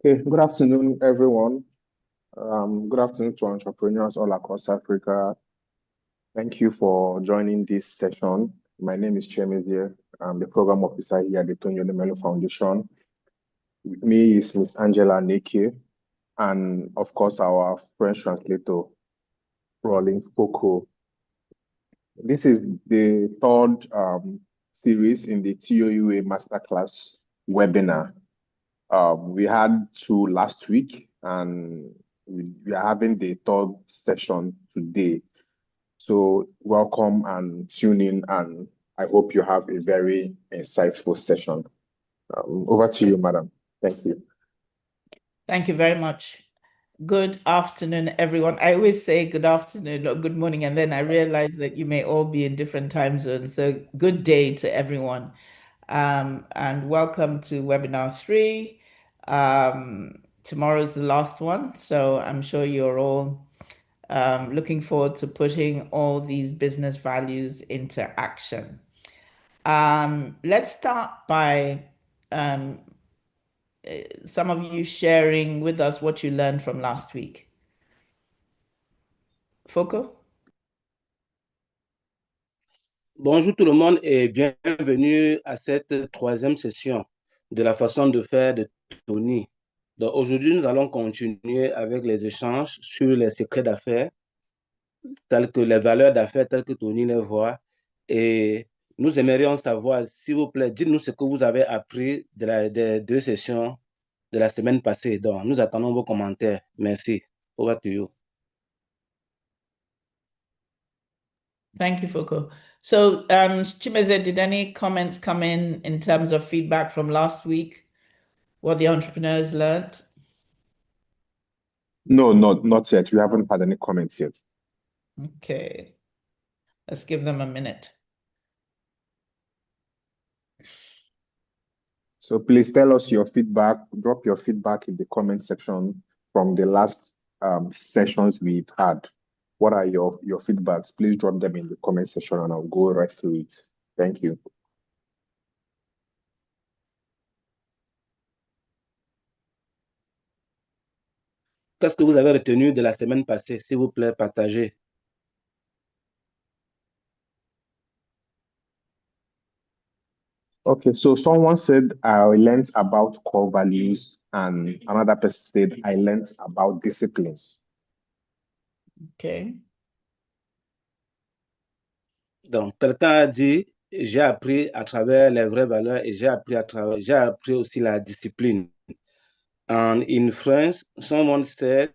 Okay, good afternoon, everyone. Good afternoon to entrepreneurs all across Africa. Thank you for joining this session. My name is Chemezie. I'm the program officer here at the Tony Melo Foundation. With me is Miss Angela Neke, and of course, our French translator, Rolling Foko. This is the third series in the TOUA Masterclass webinar. We had two last week, and we are having the third session today. So welcome and tune in, and I hope you have a very insightful session. Over to you, madam. Thank you. Thank you very much. Good afternoon, everyone. I always say good afternoon or good morning, and then I realize that you may all be in different time zones. So good day to everyone. And welcome to webinar 3. Tomorrow's the last one, so I'm sure you're all looking forward to putting all these business values into action. Let's start by some of you sharing with us what you learned from last week. Foko? Bonjour tout le monde et bienvenue à cette troisième session de la façon de faire de Tony. Donc aujourd'hui, nous allons continuer avec les échanges sur les secrets d'affaires, tels que les valeurs d'affaires, telles que Tony les voit. Et nous aimerions savoir, s'il vous plaît, dites-nous ce que vous avez appris des deux sessions de la semaine passée. Donc, nous attendons vos commentaires. Merci. Over to you. Thank you, Foko. So, Chimeze, did any comments come in terms of feedback from last week? What the entrepreneurs learned? No, not yet. We haven't had any comments yet. Okay. Let's give them a minute. So please tell us your feedback. Drop your feedback in the comment section from the last sessions we've had. What are your feedbacks? Please drop them in the comment section and I'll go right through it. Thank you. Qu'est-ce que vous avez retenu de la semaine passée? S'il vous plaît, partagez. Okay, so someone said I learned about core values, and another person said I learned about disciplines. Okay. Donc, quelqu'un a dit, j'ai appris à travers les vraies valeurs et j'ai appris aussi la discipline. And in France, someone said,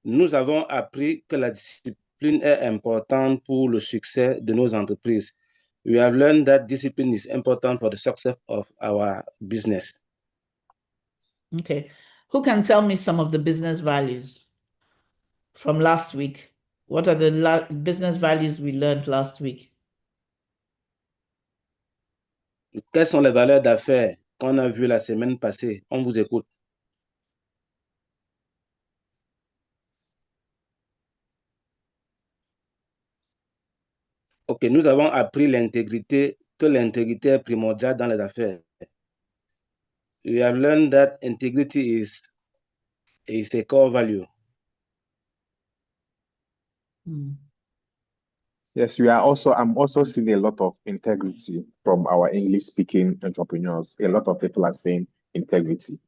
nous avons appris que la discipline est importante pour le succès de nos entreprises. We have learned that discipline is important for the success of our business. Okay. Who can tell me some of the business values from last week? What are the business values we learned last week? Quelles sont les valeurs d'affaires qu'on a vues la semaine passée? On vous écoute. Ok, nous avons appris que l'intégrité est primordiale dans les affaires. We have learned that integrity is a core value. Yes, I'm also seeing a lot of integrity from our English-speaking entrepreneurs. A lot of people are saying integrity.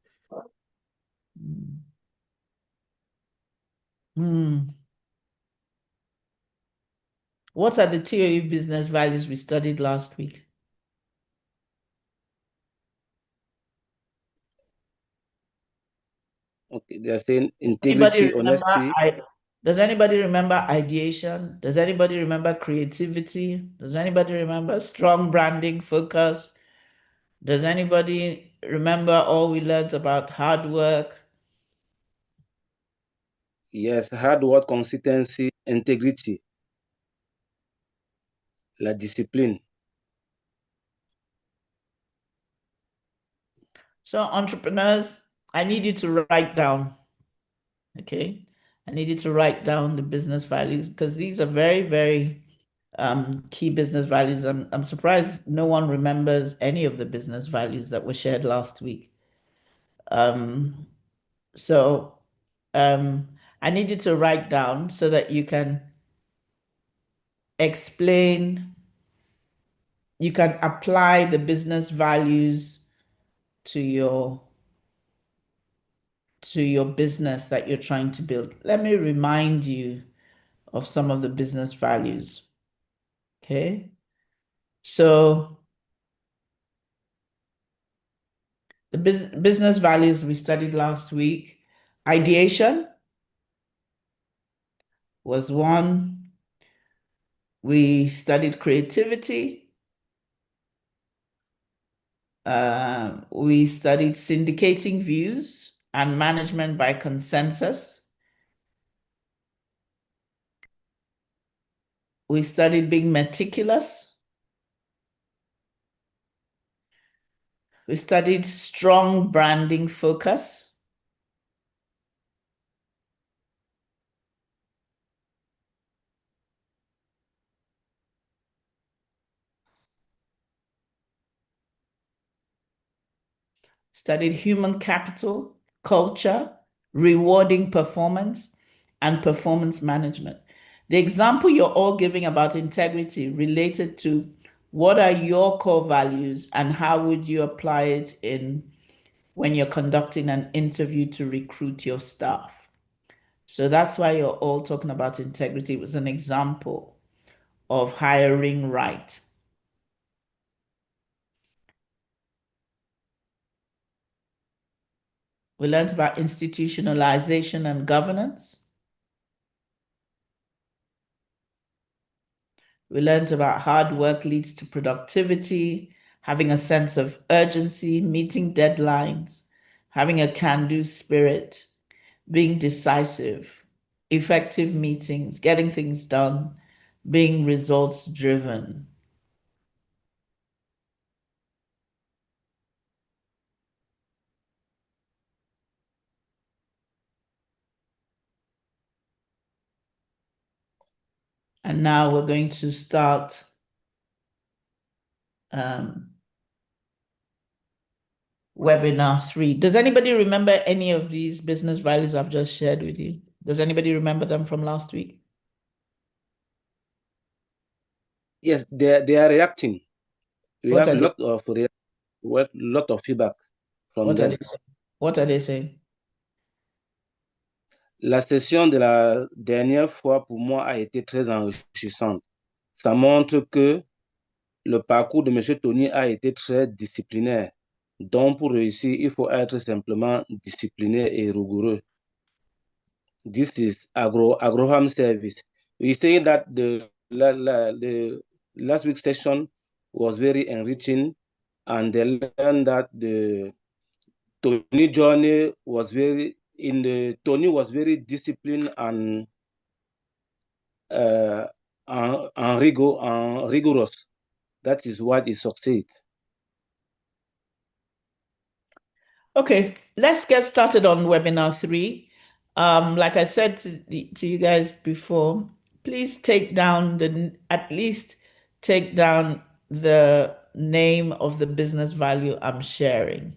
What are the TOU business values we studied last week? Okay, they're saying integrity, honesty. Does anybody remember ideation? Does anybody remember creativity? Does anybody remember strong branding, focus? Does anybody remember all we learned about hard work? Yes, hard work, consistency, integrity, la discipline. So entrepreneurs, I need you to write down, okay? I need you to write down the business values because these are very, very key business values. I'm surprised no one remembers any of the business values that were shared last week. So I need you to write down so that you can explain, you can apply the business values to your business that you're trying to build. Let me remind you of some of the business values. Okay. So the business values we studied last week, ideation was one. We studied creativity. We studied syndicating views and management by consensus. We studied being meticulous. We studied strong branding focus. Studied human capital, culture, rewarding performance, and performance management. The example you're all giving about integrity related to what are your core values and how would you apply it in when you're conducting an interview to recruit your staff. So that's why you're all talking about integrity. It was an example of hiring right. We learned about institutionalization and governance. We learned about hard work leads to productivity, having a sense of urgency, meeting deadlines, having a can-do spirit, being decisive, effective meetings, getting things done, being results driven. And now we're going to start webinar 3. Does anybody remember any of these business values I've just shared with you? Does anybody remember them from last week? Yes, they are reacting. We What have are a they? lot of feedback from What are them. they saying? What are they saying? La session de la dernière fois pour moi a été très enrichissante. Ça montre que le parcours de M. Tony a été très disciplinaire. Donc, pour réussir, il faut être simplement discipliné et rigoureux. This is Agroham service. We say that the last week's session was very enriching, and they learned that the Tony journey was very Tony was very disciplined and rigorous. That is what he succeeded. Okay, let's get started on webinar 3. Like I said to you guys before, please at least take down the name of the business value I'm sharing,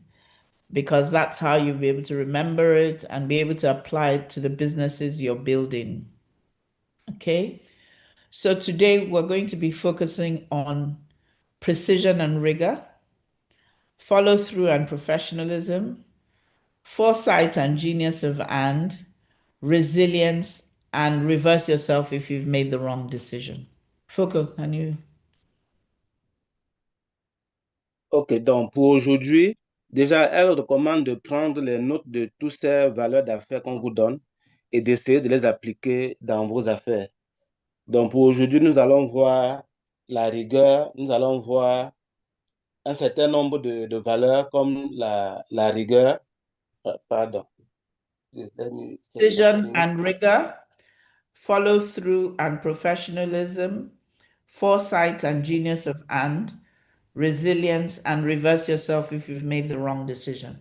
because that's how you'll be able to remember it and be able to apply it to the businesses you're building. Okay, so today we're going to be focusing on precision and rigor, follow through and professionalism, foresight and genius of and, resilience, and reverse yourself if you've made the wrong decision. Foko, can you? Ok, donc pour aujourd'hui, déjà, elle recommande de prendre les notes de toutes ces valeurs d'affaires qu'on vous donne et d'essayer de les appliquer dans vos affaires. Donc pour aujourd'hui, nous allons voir la rigueur, nous allons voir un certain nombre de valeurs comme la rigueur, pardon. Precision and rigor, follow through and professionalism, foresight and genius of and, resilience, and reverse yourself if you've made the wrong decision.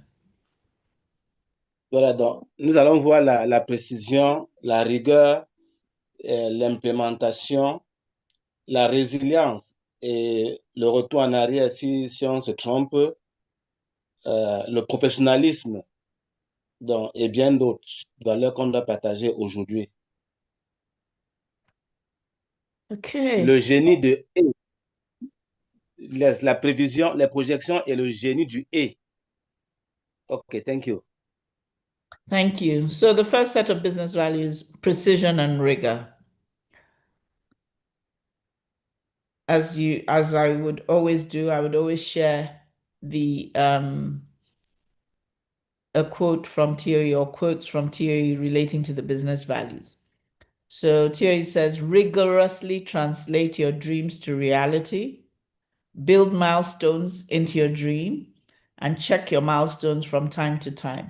Voilà, donc nous allons voir la précision, la rigueur, l'implémentation, la résilience et le retour en arrière si on se trompe, le professionnalisme Donc, et bien d'autres valeurs qu'on doit partager aujourd'hui. Okay. Le génie de et, la prévision, les projections et le génie du et. Okay, thank you. Thank you. So the first set of business values, precision and rigor. As I would always do, I would always share the a quote from Thierry or quotes from Thierry relating to the business values. So Thierry says, rigorously translate your dreams to reality, build milestones into your dream, and check your milestones from time to time.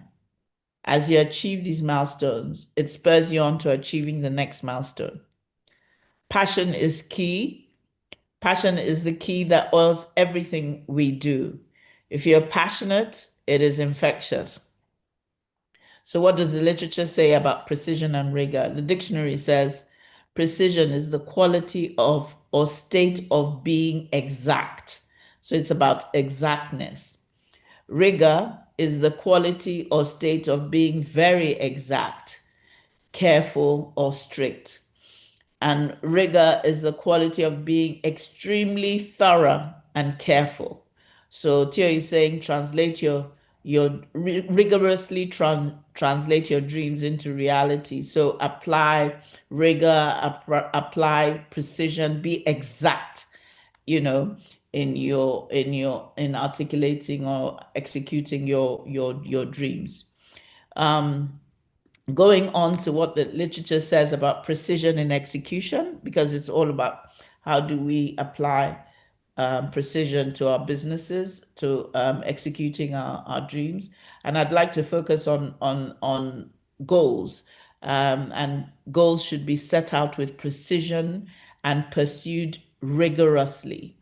As you achieve these milestones, it spurs you on to achieving the next milestone. Passion is key. Passion is the key that oils everything we do. If you're passionate, it is infectious. So what does the literature say about precision and rigor? The dictionary says precision is the quality of or state of being exact. So it's about exactness. Rigor is the quality or state of being very exact, careful, or strict. And rigor is the quality of being extremely thorough and careful. So Tio is saying translate your rigorously translate your dreams into reality. So apply rigor, apply precision, be exact, you know, in articulating or executing your dreams. Going on to what the literature says about precision in execution, because it's all about how do we apply precision to our businesses, to executing our dreams. And I'd like to focus on goals. And goals should be set out with precision and pursued rigorously.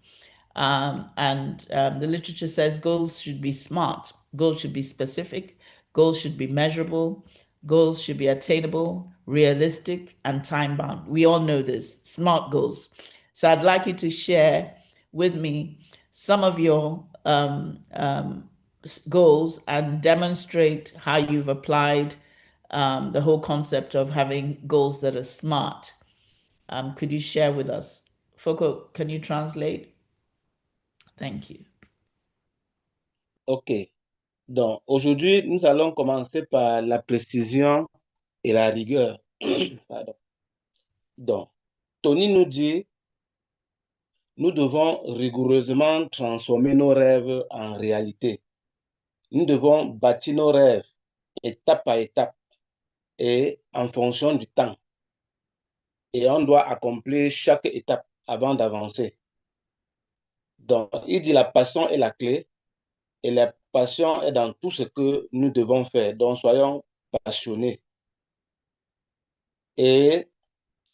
The literature says goals should be smart, goals should be specific, goals should be measurable, goals should be attainable, realistic, and time bound. We all know this, smart goals. So I'd like you to share with me some of your goals and demonstrate how you've applied the whole concept of having goals that are smart. Could you share with us? Foko, can you translate? Thank you. OK. Donc, aujourd'hui, nous allons commencer par la précision et la rigueur. Pardon. Donc, Tony nous dit, nous devons rigoureusement transformer nos rêves en réalité. Nous devons bâtir nos rêves étape à étape et en fonction du temps. Et on doit accomplir chaque étape avant d'avancer. Donc, il dit la passion est la clé et la passion est dans tout ce que nous devons faire. Donc, soyons passionnés. Et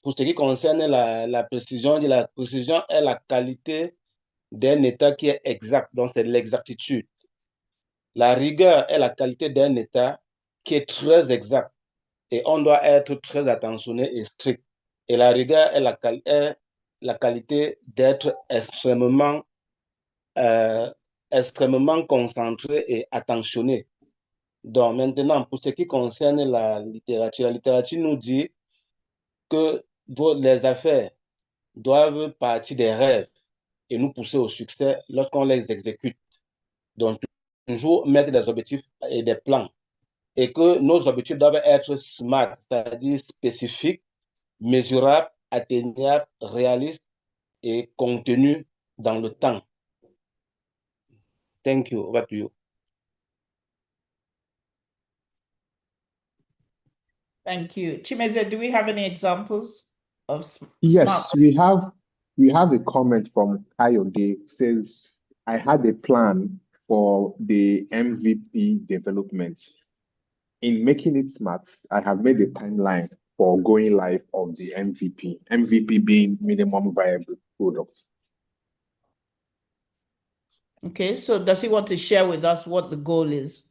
pour ce qui concerne la précision, la précision est la qualité d'un état qui est exact. Donc, c'est l'exactitude. La rigueur est la qualité d'un état qui est très exact. Et on doit être très attentionné et strict. Et la rigueur est la qualité d'être extrêmement concentré et attentionné. Donc maintenant, pour ce qui concerne la littérature nous dit que les affaires doivent partir des rêves et nous pousser au succès lorsqu'on les exécute. Donc, toujours mettre des objectifs et des plans. Et que nos objectifs doivent être smart, c'est-à-dire spécifiques, mesurables, atteignables, réalistes et contenus dans le temps. Thank you. Over to you. Thank you. Chimeze, do we have any examples of Yes, smart? we have a comment from Kayode. Says, I had a plan for the MVP development. In making it smart, I have made a timeline for going live of the MVP. MVP being minimum viable product. Okay, so does he want to share with us what the goal is?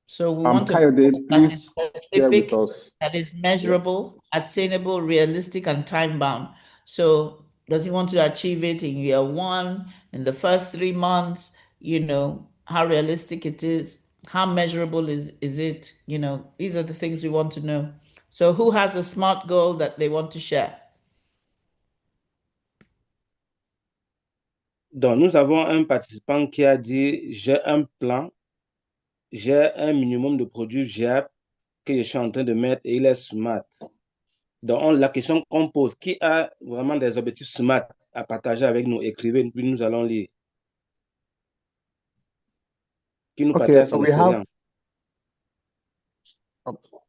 So we want Kayode, that is please share with specific, us. that is measurable, attainable, realistic, and time bound. So does he want to achieve it in year one, in the first 3 months? You know, how realistic it is? How measurable is it? You know, these are the things we want to know. So who has a SMART goal that they want to share? Donc, nous avons un participant qui a dit, j'ai un plan, j'ai un minimum de produits viables que je suis en train de mettre et il est SMART. Donc, la question qu'on pose, qui a vraiment des objectifs SMART à partager avec nous? Écrivez, puis nous allons lire. Qui nous Okay, partage son expérience?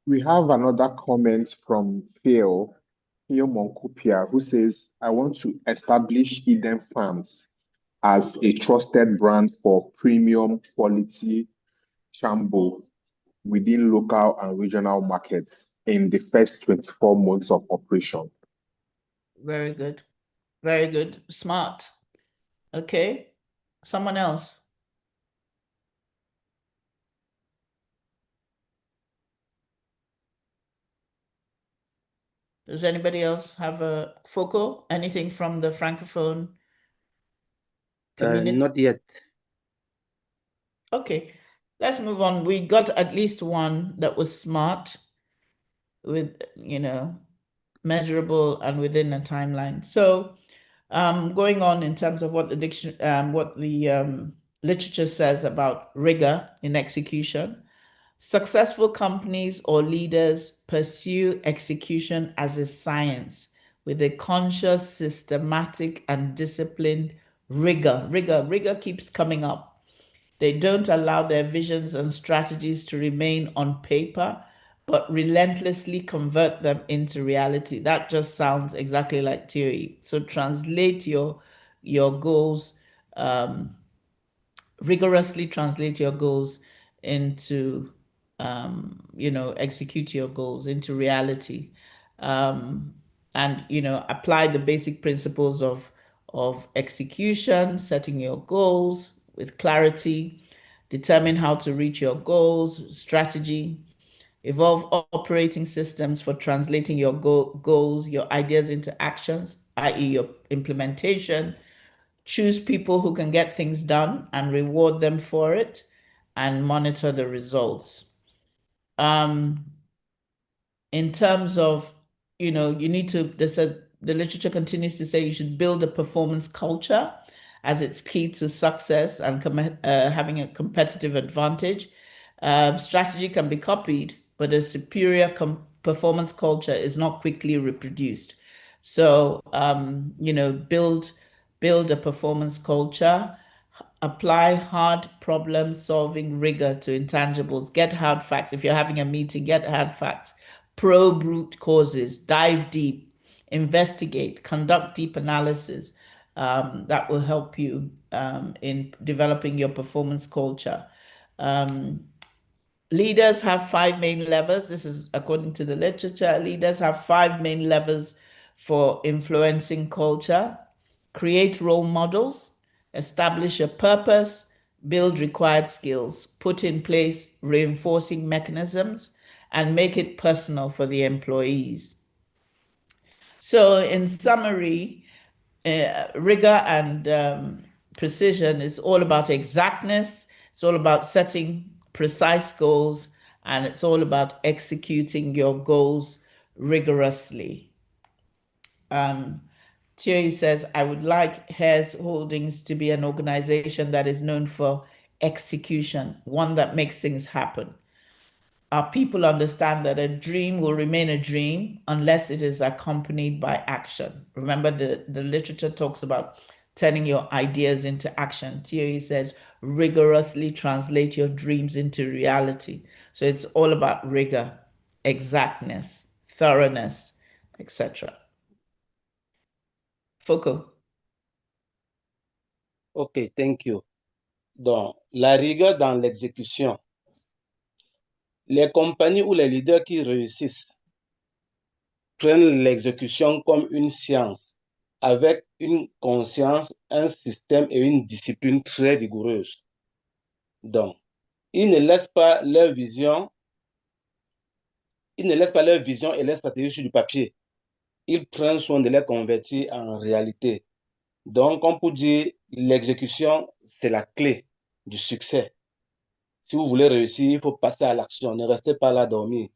We have another comment from Theo Monkupia, who says, I want to establish Eden Farms as a trusted brand for premium quality shampoo within local and regional markets in the first 24 months of operation. Very good. Very good. Smart. Okay. Someone else. Does anybody else have a focal? Anything from the Francophone community? Not yet. Okay, let's move on. We got at least one that was smart with, you know, measurable and within a timeline. So going on in terms of what the literature says about rigor in execution. Successful companies or leaders pursue execution as a science with a conscious, systematic, and disciplined rigor. Rigor keeps coming up. They don't allow their visions and strategies to remain on paper, but relentlessly convert them into reality. That just sounds exactly like theory. So translate your goals, rigorously translate your goals into, you know, execute your goals into reality, and, you know, apply the basic principles of execution, setting your goals with clarity, determine how to reach your goals, strategy, evolve operating systems for translating your goals, your ideas into actions, i.e. your implementation, choose people who can get things done and reward them for it, and monitor the results. In terms of, you know, you need to, the literature continues to say you should build a performance culture as it's key to success and having a competitive advantage. Strategy can be copied, but a superior performance culture is not quickly reproduced. So, you know, build a performance culture, apply hard problem solving rigor to intangibles, get hard facts. If you're having a meeting, get hard facts, probe root causes, dive deep, investigate, conduct deep analysis. That will help you in developing your performance culture. Leaders have 5 main levers. This is according to the literature. Leaders have 5 main levers for influencing culture. Create role models, establish a purpose, build required skills, put in place reinforcing mechanisms, and make it personal for the employees. So in summary, rigor and precision is all about exactness. It's all about setting precise goals, and it's all about executing your goals rigorously. Thierry says, I would like Hares Holdings to be an organization that is known for execution, one that makes things happen. Our people understand that a dream will remain a dream unless it is accompanied by action. Remember, the literature talks about turning your ideas into action. Thierry says, rigorously translate your dreams into reality. So it's all about rigor, exactness, thoroughness, etc. Foucault. OK, thank you. Donc, la rigueur dans l'exécution. Les compagnies ou les leaders qui réussissent prennent l'exécution comme une science, avec une conscience, un système et une discipline très rigoureuse. Donc, ils ne laissent pas leur vision, et leur stratégie sur du papier. Ils prennent soin de les convertir en réalité. Donc, on peut dire l'exécution, c'est la clé du succès. Si vous voulez réussir, il faut passer à l'action. Ne restez pas là dormir.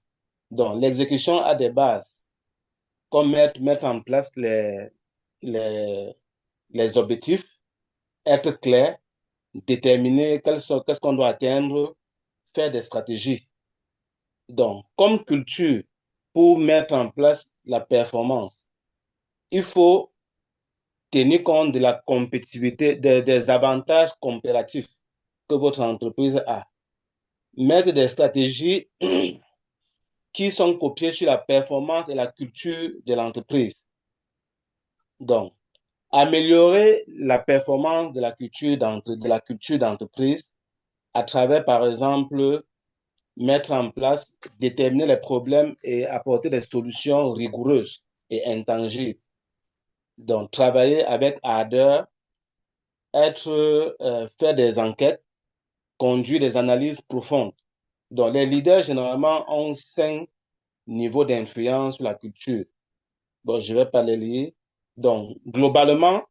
Donc, l'exécution a des bases, comme mettre en place les objectifs, être clair, déterminer qu'est-ce qu'on doit atteindre, faire des stratégies. Donc, comme culture, pour mettre en place la performance, il faut tenir compte de la compétitivité, des avantages comparatifs que votre entreprise a. Mettre des stratégies qui sont copiées sur la performance et la culture de l'entreprise. Donc, améliorer la performance de la culture d'entreprise à travers, par exemple, mettre en place, déterminer les problèmes et apporter des solutions rigoureuses et intangibles. Donc, travailler avec ardeur, faire des enquêtes, conduire des analyses profondes. Donc, les leaders, généralement, ont 5 niveaux d'influence sur la culture. Bon, je ne vais pas les lire. Donc, globalement,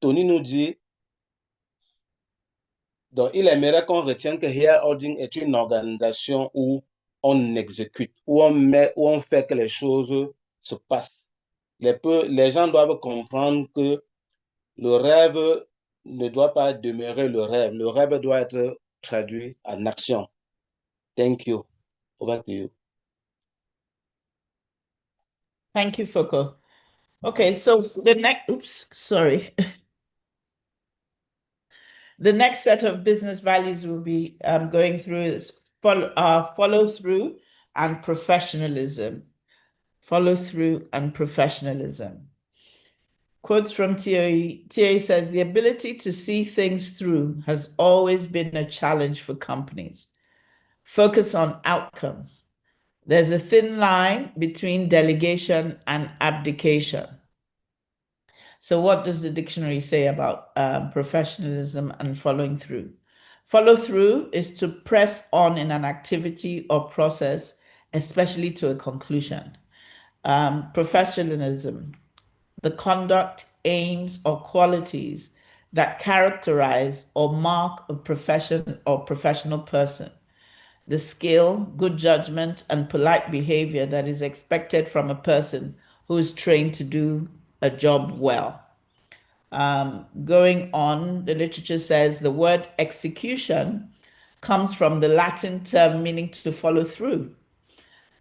Tony nous dit, donc, il aimerait qu'on retienne que Here Holding est une organisation où on exécute, où on fait que les choses se passent. Les gens doivent comprendre que le rêve ne doit pas demeurer le rêve. Le rêve doit être traduit en action. Thank you. Over to you. Thank you, Foko. Okay, so the next, oops, sorry. The next set of business values we'll be going through is follow through and professionalism. Follow through and professionalism. Quotes from TOE. TOE says, the ability to see things through has always been a challenge for companies. Focus on outcomes. There's a thin line between delegation and abdication. So what does the dictionary say about professionalism and following through? Follow through is to press on in an activity or process, especially to a conclusion. Professionalism, the conduct, aims, or qualities that characterize or mark a profession or professional person. The skill, good judgment, and polite behavior that is expected from a person who is trained to do a job well. Going on, the literature says the word execution comes from the Latin term meaning to follow through.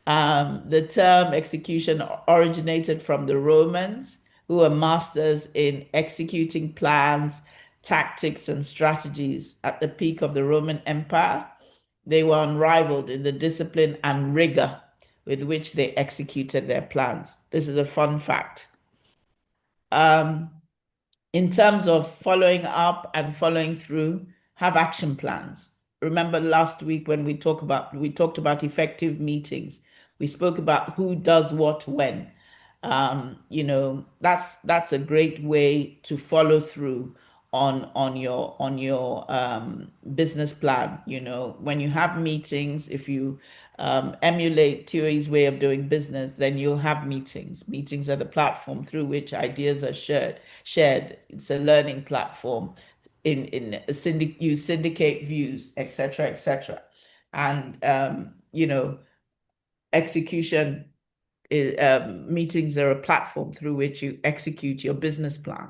The term execution originated from the Romans, who were masters in executing plans, tactics, and strategies at the peak of the Roman Empire. They were unrivaled in the discipline and rigor with which they executed their plans. This is a fun fact. In terms of following up and following through, have action plans. Remember last week when we talked about effective meetings. We spoke about who does what when. That's a great way to follow through on your business plan. When you have meetings, if you emulate TOE's way of doing business, then you'll have meetings. Meetings are the platform through which ideas are shared. It's a learning platform. You syndicate views, etc., etc. And execution meetings are a platform through which you execute your business plan,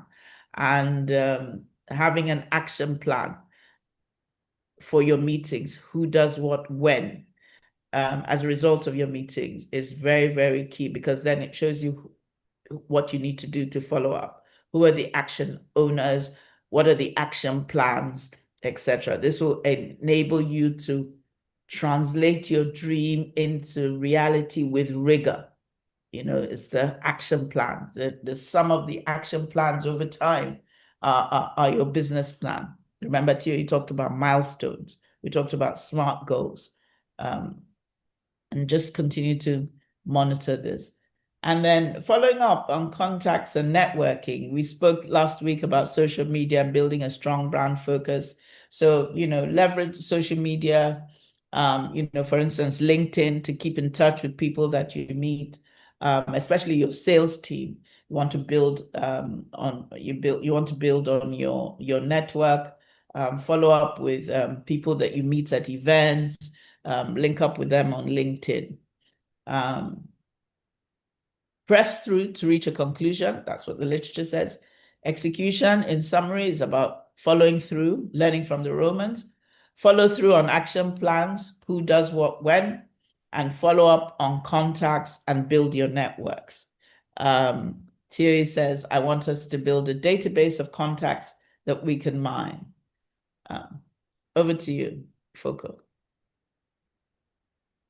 and having an action plan for your meetings, who does what when, as a result of your meetings, is very, very key, because then it shows you what you need to do to follow up. Who are the action owners? What are the action plans, etc.? This will enable you to translate your dream into reality with rigor. It's the action plan. The sum of the action plans over time are your business plan. Remember, Tio, you talked about milestones. We talked about SMART goals. And just continue to monitor this. And then following up on contacts and networking, we spoke last week about social media and building a strong brand focus. So, leverage social media, for instance, LinkedIn, to keep in touch with people that you meet, especially your sales team. You want to build on your network. follow up with people that you meet at events, link up with them on LinkedIn. Press through to reach a conclusion. That's what the literature says. Execution, in summary, is about following through, learning from the Romans. Follow through on action plans, who does what when, and follow up on contacts and build your networks. Thierry says, I want us to build a database of contacts that we can mine. Over to you, Foucault.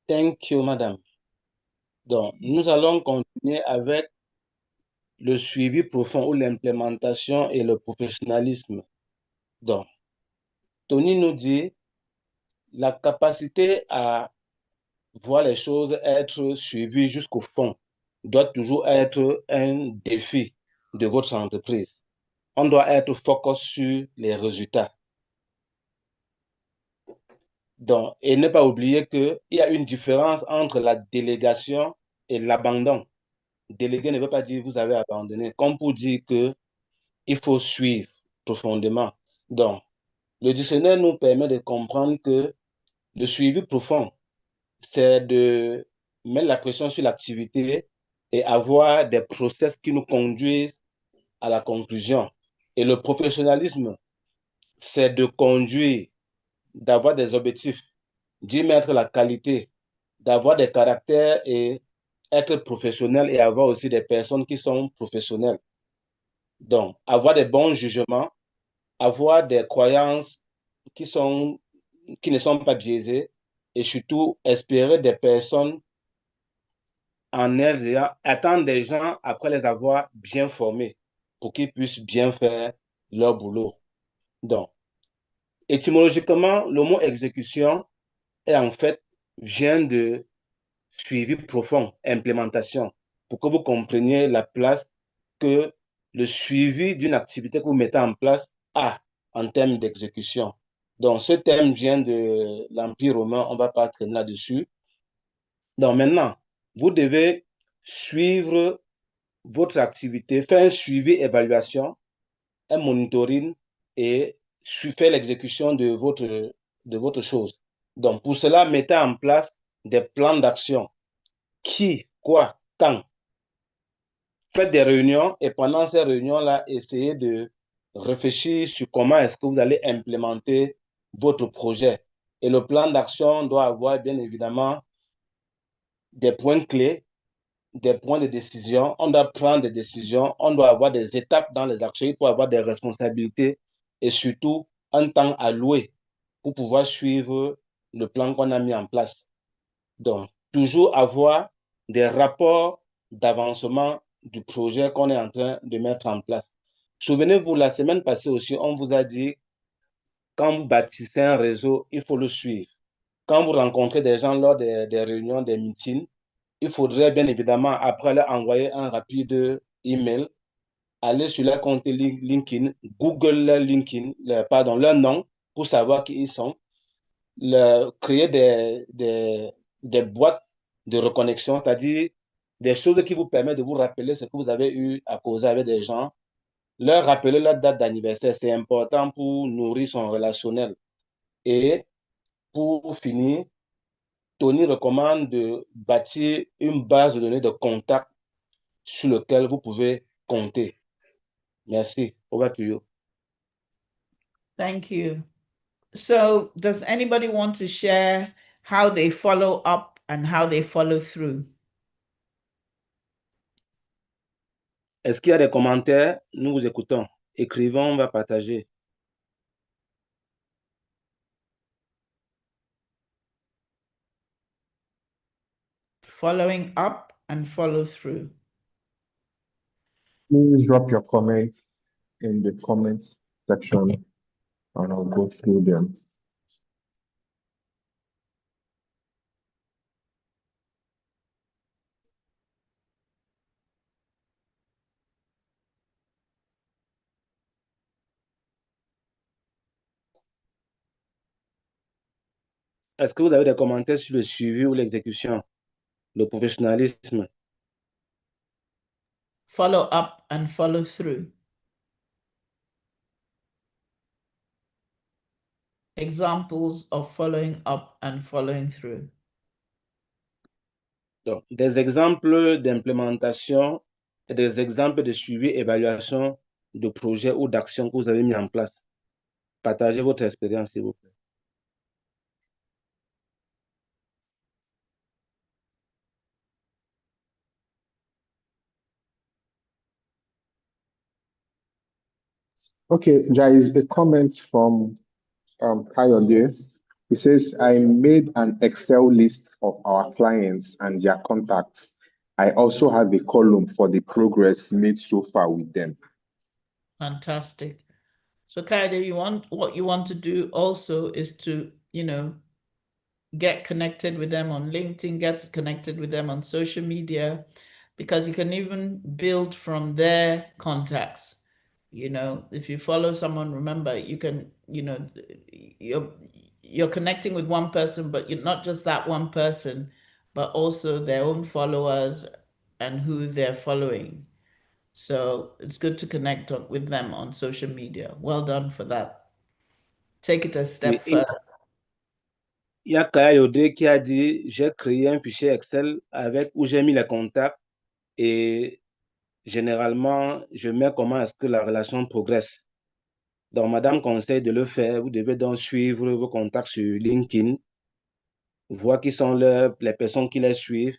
Thank you, madame. Donc, nous allons continuer avec le suivi profond ou l'implémentation et le professionnalisme. Donc, Tony nous dit la capacité à voir les choses être suivies jusqu'au fond doit toujours être un défi de votre entreprise. On doit être focus sur les résultats. Donc, et ne pas oublier qu'il y a une différence entre la délégation et l'abandon. Déléguer ne veut pas dire vous avez abandonné, comme pour dire qu'il faut suivre profondément. Donc, le dictionnaire nous permet de comprendre que le suivi profond, c'est de mettre la pression sur l'activité et avoir des process qui nous conduisent à la conclusion. Et le professionnalisme, c'est de conduire, d'avoir des objectifs, d'y mettre la qualité, d'avoir des caractères et être professionnel et avoir aussi des personnes qui sont professionnelles. Donc, avoir des bons jugements, avoir des croyances qui ne sont pas biaisées et surtout espérer des personnes en elles, attendre des gens après les avoir bien formés pour qu'ils puissent bien faire leur boulot. Donc, étymologiquement, le mot exécution est en fait vient de suivi profond, implémentation, pour que vous compreniez la place que le suivi d'une activité que vous mettez en place a en termes d'exécution. Donc, ce thème vient de l'Empire romain, on ne va pas traîner là-dessus. Donc, maintenant, vous devez suivre votre activité, faire un suivi, évaluation, un monitoring et faire l'exécution de votre chose. Donc, pour cela, mettez en place des plans d'action. Qui, quoi, quand. Faites des réunions et pendant ces réunions-là, essayez de réfléchir sur comment est-ce que vous allez implémenter votre projet. Et le plan d'action doit avoir bien évidemment des points clés, des points de décision. On doit prendre des décisions, on doit avoir des étapes dans les actions, il faut avoir des responsabilités et surtout un temps alloué pour pouvoir suivre le plan qu'on a mis en place. Donc, toujours avoir des rapports d'avancement du projet qu'on est en train de mettre en place. Souvenez-vous, la semaine passée aussi, on vous a dit, quand vous bâtissez un réseau, il faut le suivre. Quand vous rencontrez des gens lors des réunions, des meetings, il faudrait bien évidemment, après leur envoyer un rapide email, aller sur leur compte LinkedIn, Google leur LinkedIn, leur nom, pour savoir qui ils sont, créer des boîtes de reconnexion, c'est-à-dire des choses qui vous permettent de vous rappeler ce que vous avez eu à causer avec des gens, leur rappeler leur date d'anniversaire, c'est important pour nourrir son relationnel. Et pour finir, Tony recommande de bâtir une base de données de contacts sur lequel vous pouvez compter. Merci. Over to you. Thank you. So does anybody want to share how they follow up and how they follow through? Est-ce qu'il y a des commentaires? Nous vous écoutons. Écrivons, on va partager. Following up and follow through. Please drop your comments in the comments section and I'll go through them. Est-ce que vous avez des commentaires sur le suivi ou l'exécution, le professionnalisme? Follow up and follow through. Examples of following up and following through. Donc, des exemples d'implémentation et des exemples de suivi, évaluation de projets ou d'actions que vous avez mis en place. Partagez votre expérience, s'il vous plaît. Okay, there is a comment from Kayode. He says, I made an Excel list of our clients and their contacts. I also have a column for the progress made so far with them. Fantastic. So Kaide, what you want to do also is to, get connected with them on LinkedIn, get connected with them on social media, because you can even build from their contacts. If you follow someone, remember, you can, you're connecting with one person, but you're not just that one person, but also their own followers and who they're following. So it's good to connect with them on social media. Well done for that. Take it a step Oui, further. il y a Kayode qui a dit, j'ai créé un fichier Excel où j'ai mis les contacts et généralement, je mets comment est-ce que la relation progresse. Donc, madame conseille de le faire. Vous devez donc suivre vos contacts sur LinkedIn, voir qui sont les personnes qui les suivent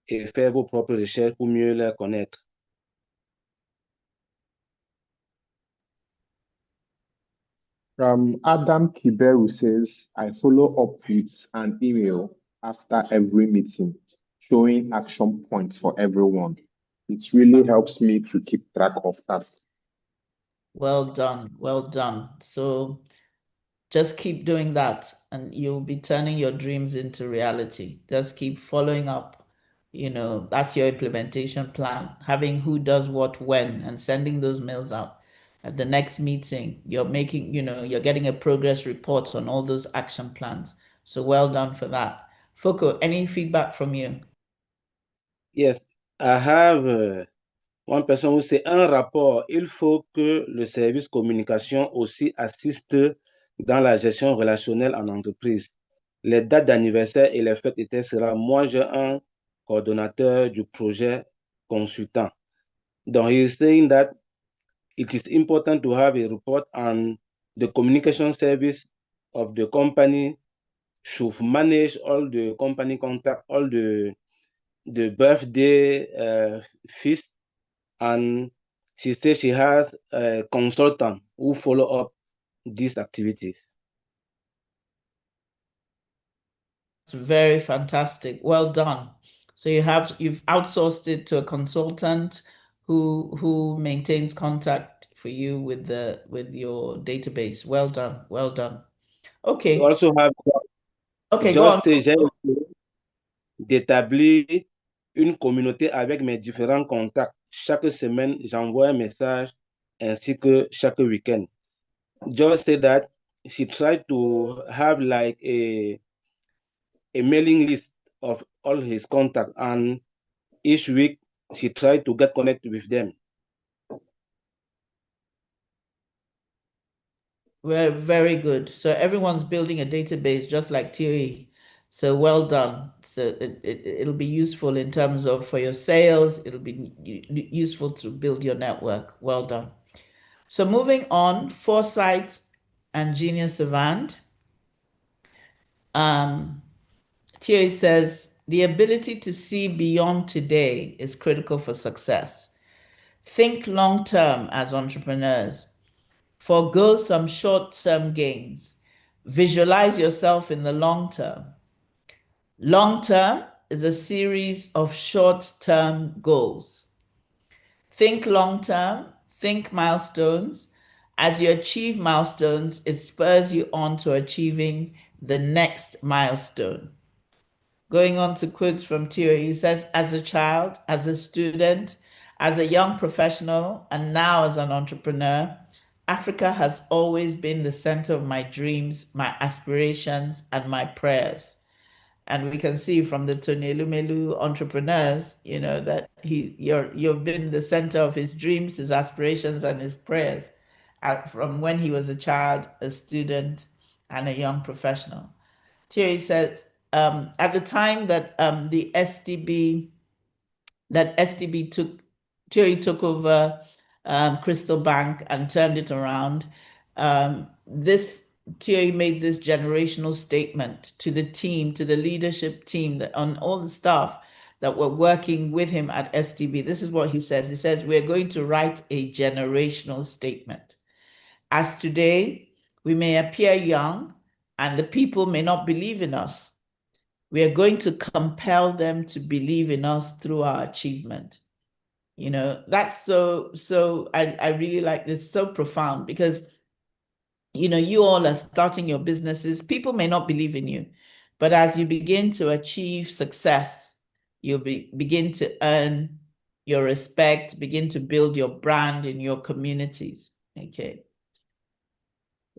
et faire vos propres recherches pour mieux les connaître. Adam Kiberu says, I follow up with an email after every meeting, showing action points for everyone. It really helps me to keep track of tasks. Well done. Well done. So just keep doing that and you'll be turning your dreams into reality. Just keep following up. That's your implementation plan, having who does what when and sending those mails out. At the next meeting, you're making, you're getting a progress report on all those action plans. So well done for that. Foko, any feedback from you? Yes, I have one person who c'est un rapport. Il faut que le service communication aussi assiste dans la gestion relationnelle en entreprise. Les dates d'anniversaire et les fêtes, etc. Moi, j'ai un coordonnateur du projet consultant. Donc, he is saying that it is important to have a report on the communication service of the company should manage all the company contact, all the birthday feast, and she says she has a consultant who follow up these activities. It's very fantastic. Well done. So you've outsourced it to a consultant who maintains contact for you with your database. Well done. Well done. We Okay. also have Okay, go on. just j'ai d'établir une communauté avec mes différents contacts. Chaque semaine, j'envoie un message ainsi que chaque week-end. Just say that she tried to have like a mailing list of all his contacts, and each week she tried to get connected with them. Very good. So everyone's building a database just like TOE. So well done. So it'll be useful in terms of for your sales. It'll be useful to build your network. Well done. So moving on, Foresight and Genius Savant. Thierry says, the ability to see beyond today is critical for success. Think long term as entrepreneurs. Forgo some short term gains. Visualize yourself in the long term. Long term is a series of short term goals. Think long term, think milestones. As you achieve milestones, it spurs you on to achieving the next milestone. Going on to quotes from Tio, he says, as a child, as a student, as a young professional, and now as an entrepreneur, Africa has always been the center of my dreams, my aspirations, and my prayers. And we can see from the Tony Elumelu entrepreneurs, that you've been the center of his dreams, his aspirations, and his prayers from when he was a child, a student, and a young professional. Thierry says, at the time that the STB Thierry took over Crystal Bank and turned it around, Thierry made this generational statement to the team, to the leadership team, that on all the staff that were working with him at STB. This is what he says. He says, we're going to write a generational statement. As today, we may appear young and the people may not believe in us. We are going to compel them to believe in us through our achievement. That's so I really like this, so profound, because you all are starting your businesses. People may not believe in you, but as you begin to achieve success, you'll begin to earn your respect, begin to build your brand in your communities. Okay.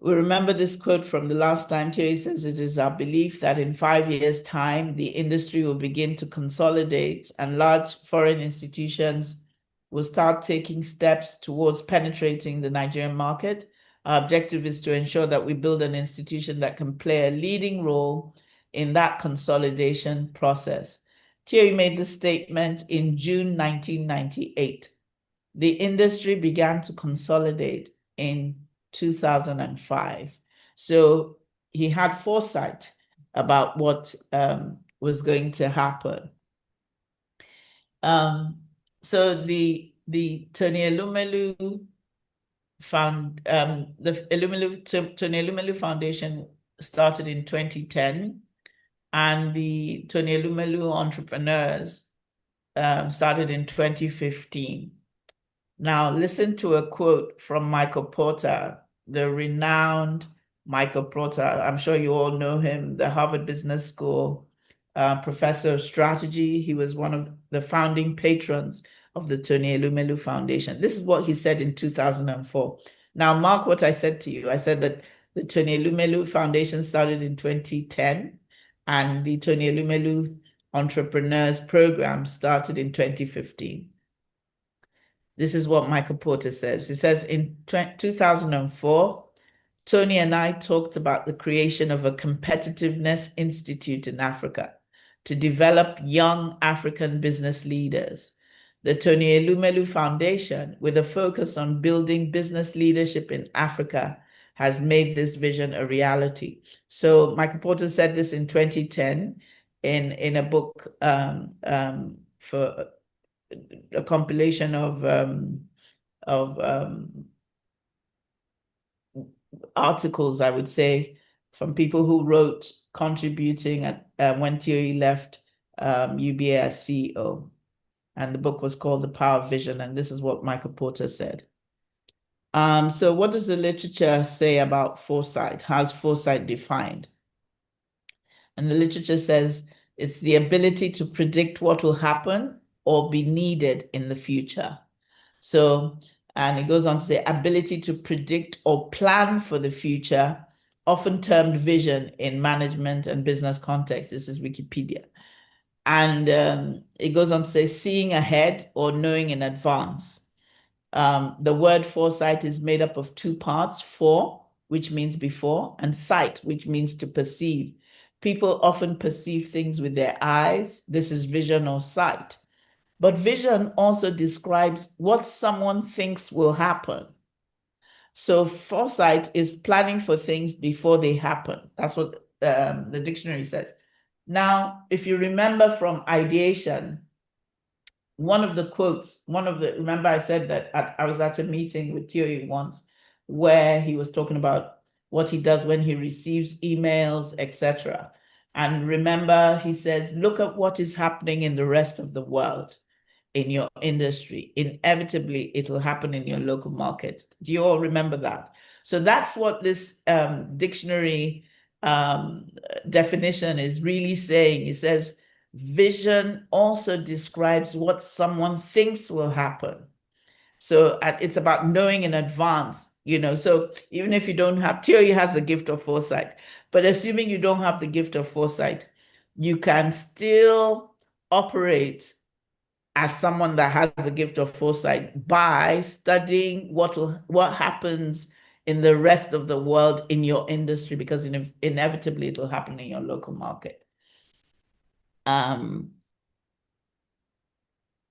We remember this quote from the last time. Thierry says, it is our belief that in 5 years' time, the industry will begin to consolidate and large foreign institutions will start taking steps towards penetrating the Nigerian market. Our objective is to ensure that we build an institution that can play a leading role in that consolidation process. Thierry made this statement in June 1998. The industry began to consolidate in 2005. So he had foresight about what was going to happen. So the Tony Elumelu Tony Elumelu Foundation started in 2010, and the Tony Elumelu Entrepreneurs started in 2015. Now, listen to a quote from Michael Porter, the renowned Michael Porter. I'm sure you all know him, the Harvard Business School professor of strategy. He was one of the founding patrons of the Tony Elumelu Foundation. This is what he said in 2004. Now, mark what I said to you. I said that the Tony Elumelu Foundation started in 2010, and the Tony Elumelu Entrepreneurs Program started in 2015. This is what Michael Porter says. He says, in 2004, Tony and I talked about the creation of a competitiveness institute in Africa to develop young African business leaders. The Tony Elumelu Foundation, with a focus on building business leadership in Africa, has made this vision a reality. So Michael Porter said this in 2010 in a book for a compilation of articles, I would say, from people who wrote contributing at when Thierry left UBA as CEO. And the book was called The Power of Vision, and this is what Michael Porter said. So what does the literature say about foresight? How's foresight defined? And the literature says it's the ability to predict what will happen or be needed in the future. So, and it goes on to say ability to predict or plan for the future, often termed vision in management and business context. This is Wikipedia. And it goes on to say seeing ahead or knowing in advance. The word foresight is made up of two parts: fore, which means before, and sight, which means to perceive. People often perceive things with their eyes. This is vision or sight. But vision also describes what someone thinks will happen. So foresight is planning for things before they happen. That's what the dictionary says. Now, if you remember from ideation, one of the quotes, remember I said that I was at a meeting with Thierry once where he was talking about what he does when he receives emails, etc. And remember, he says, look at what is happening in the rest of the world, in your industry. Inevitably, it'll happen in your local market. Do you all remember that? So that's what this dictionary definition is really saying. It says, vision also describes what someone thinks will happen. So it's about knowing in advance, so even if you don't have, Thierry has the gift of foresight, but assuming you don't have the gift of foresight, you can still operate as someone that has a gift of foresight by studying what happens in the rest of the world in your industry, because inevitably it will happen in your local market. And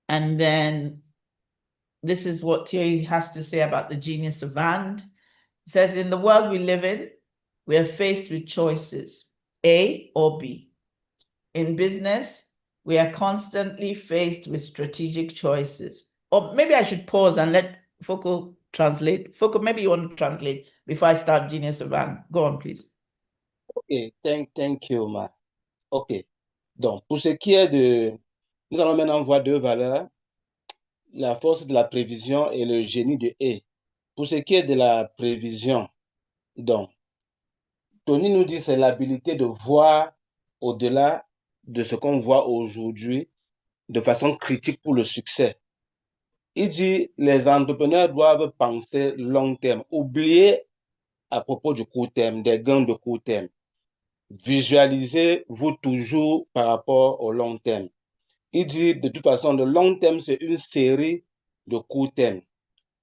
then this is what Thierry has to say about the genius of and. It says, in the world we live in, we are faced with choices, A or B. In business, we are constantly faced with strategic choices. Or maybe I should pause and let Foko translate. Foko, maybe you want to translate before I start Genius of Anne. Go on, please. Okay, thank you, Ma. Ok. Donc, pour ce qui est de... Nous allons maintenant voir deux valeurs, la force de la prévision et le génie de et. Pour ce qui est de la prévision, donc, Tony nous dit c'est l'habilité de voir au-delà de ce qu'on voit aujourd'hui de façon critique pour le succès. Il dit les entrepreneurs doivent penser long terme, oublier à propos du court terme, des gains de court terme. Visualisez-vous toujours par rapport au long terme. Il dit de toute façon, le long terme, c'est une série de court terme.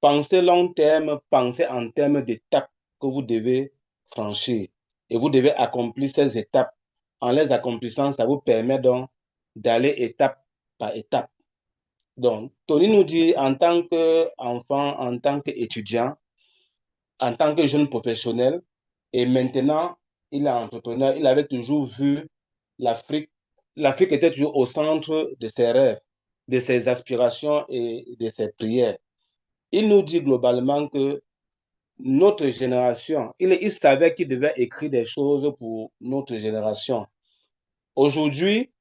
Pensez long terme, pensez en termes d'étapes que vous devez franchir. Et vous devez accomplir ces étapes. En les accomplissant, ça vous permet donc d'aller étape par étape. Donc, Tony nous dit en tant qu'enfant, en tant qu'étudiant, en tant que jeune professionnel, et maintenant, il est entrepreneur, il avait toujours vu l'Afrique. L'Afrique était toujours au centre de ses rêves, de ses aspirations et de ses prières. Il nous dit globalement que notre génération, il savait qu'il devait écrire des choses pour notre génération. Aujourd'hui,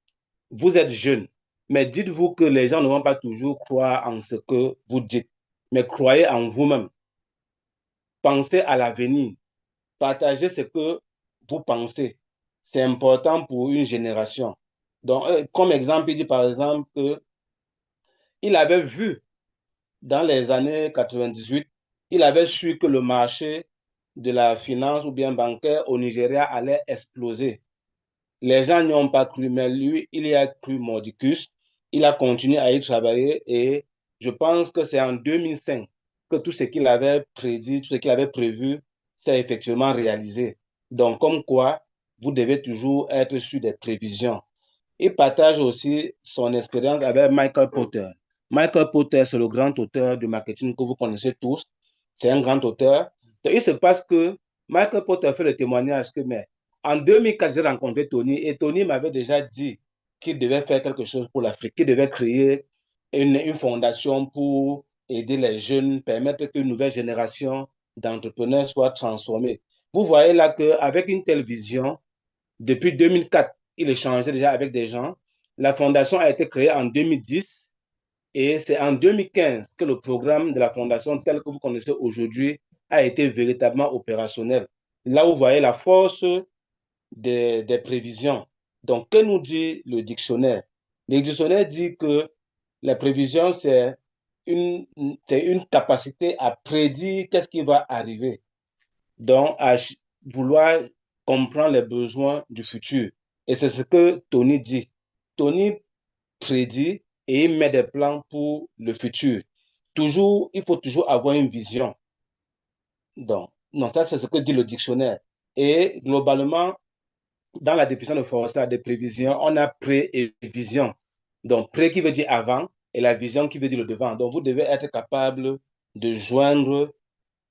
vous êtes jeune, mais dites-vous que les gens ne vont pas toujours croire en ce que vous dites, mais croyez en vous-même. Pensez à l'avenir. Partagez ce que vous pensez. C'est important pour une génération. Donc, comme exemple, il dit par exemple qu'il avait vu dans les années 98, il avait su que le marché de la finance ou bien bancaire au Nigeria allait exploser. Les gens n'y ont pas cru, mais lui, il y a cru mordicus. Il a continué à y travailler et je pense que c'est en 2005 que tout ce qu'il avait prédit, tout ce qu'il avait prévu, s'est effectivement réalisé. Donc, comme quoi, vous devez toujours être sur des prévisions. Il partage aussi son expérience avec Michael Porter. Michael Porter, c'est le grand auteur du marketing que vous connaissez tous. C'est un grand auteur. Donc, il se passe que Michael Porter fait le témoignage que, mais en 2004, j'ai rencontré Tony et Tony m'avait déjà dit qu'il devait faire quelque chose pour l'Afrique, qu'il devait créer une fondation pour aider les jeunes, permettre qu'une nouvelle génération d'entrepreneurs soit transformée. Vous voyez là qu'avec une telle vision, depuis 2004, il échangeait déjà avec des gens. La fondation a été créée en 2010 et c'est en 2015 que le programme de la fondation tel que vous connaissez aujourd'hui a été véritablement opérationnel. Là, vous voyez la force des prévisions. Donc, que nous dit le dictionnaire? Le dictionnaire dit que la prévision, c'est une capacité à prédire qu'est-ce qui va arriver. Donc, à vouloir comprendre les besoins du futur. Et c'est ce que Tony dit. Tony prédit et il met des plans pour le futur. Toujours, il faut toujours avoir une vision. Donc, non, ça, c'est ce que dit le dictionnaire. Et globalement, dans la définition de Foresight, des prévisions, on a pré et vision. Donc, pré qui veut dire avant et la vision qui veut dire le devant. Donc, vous devez être capable de joindre,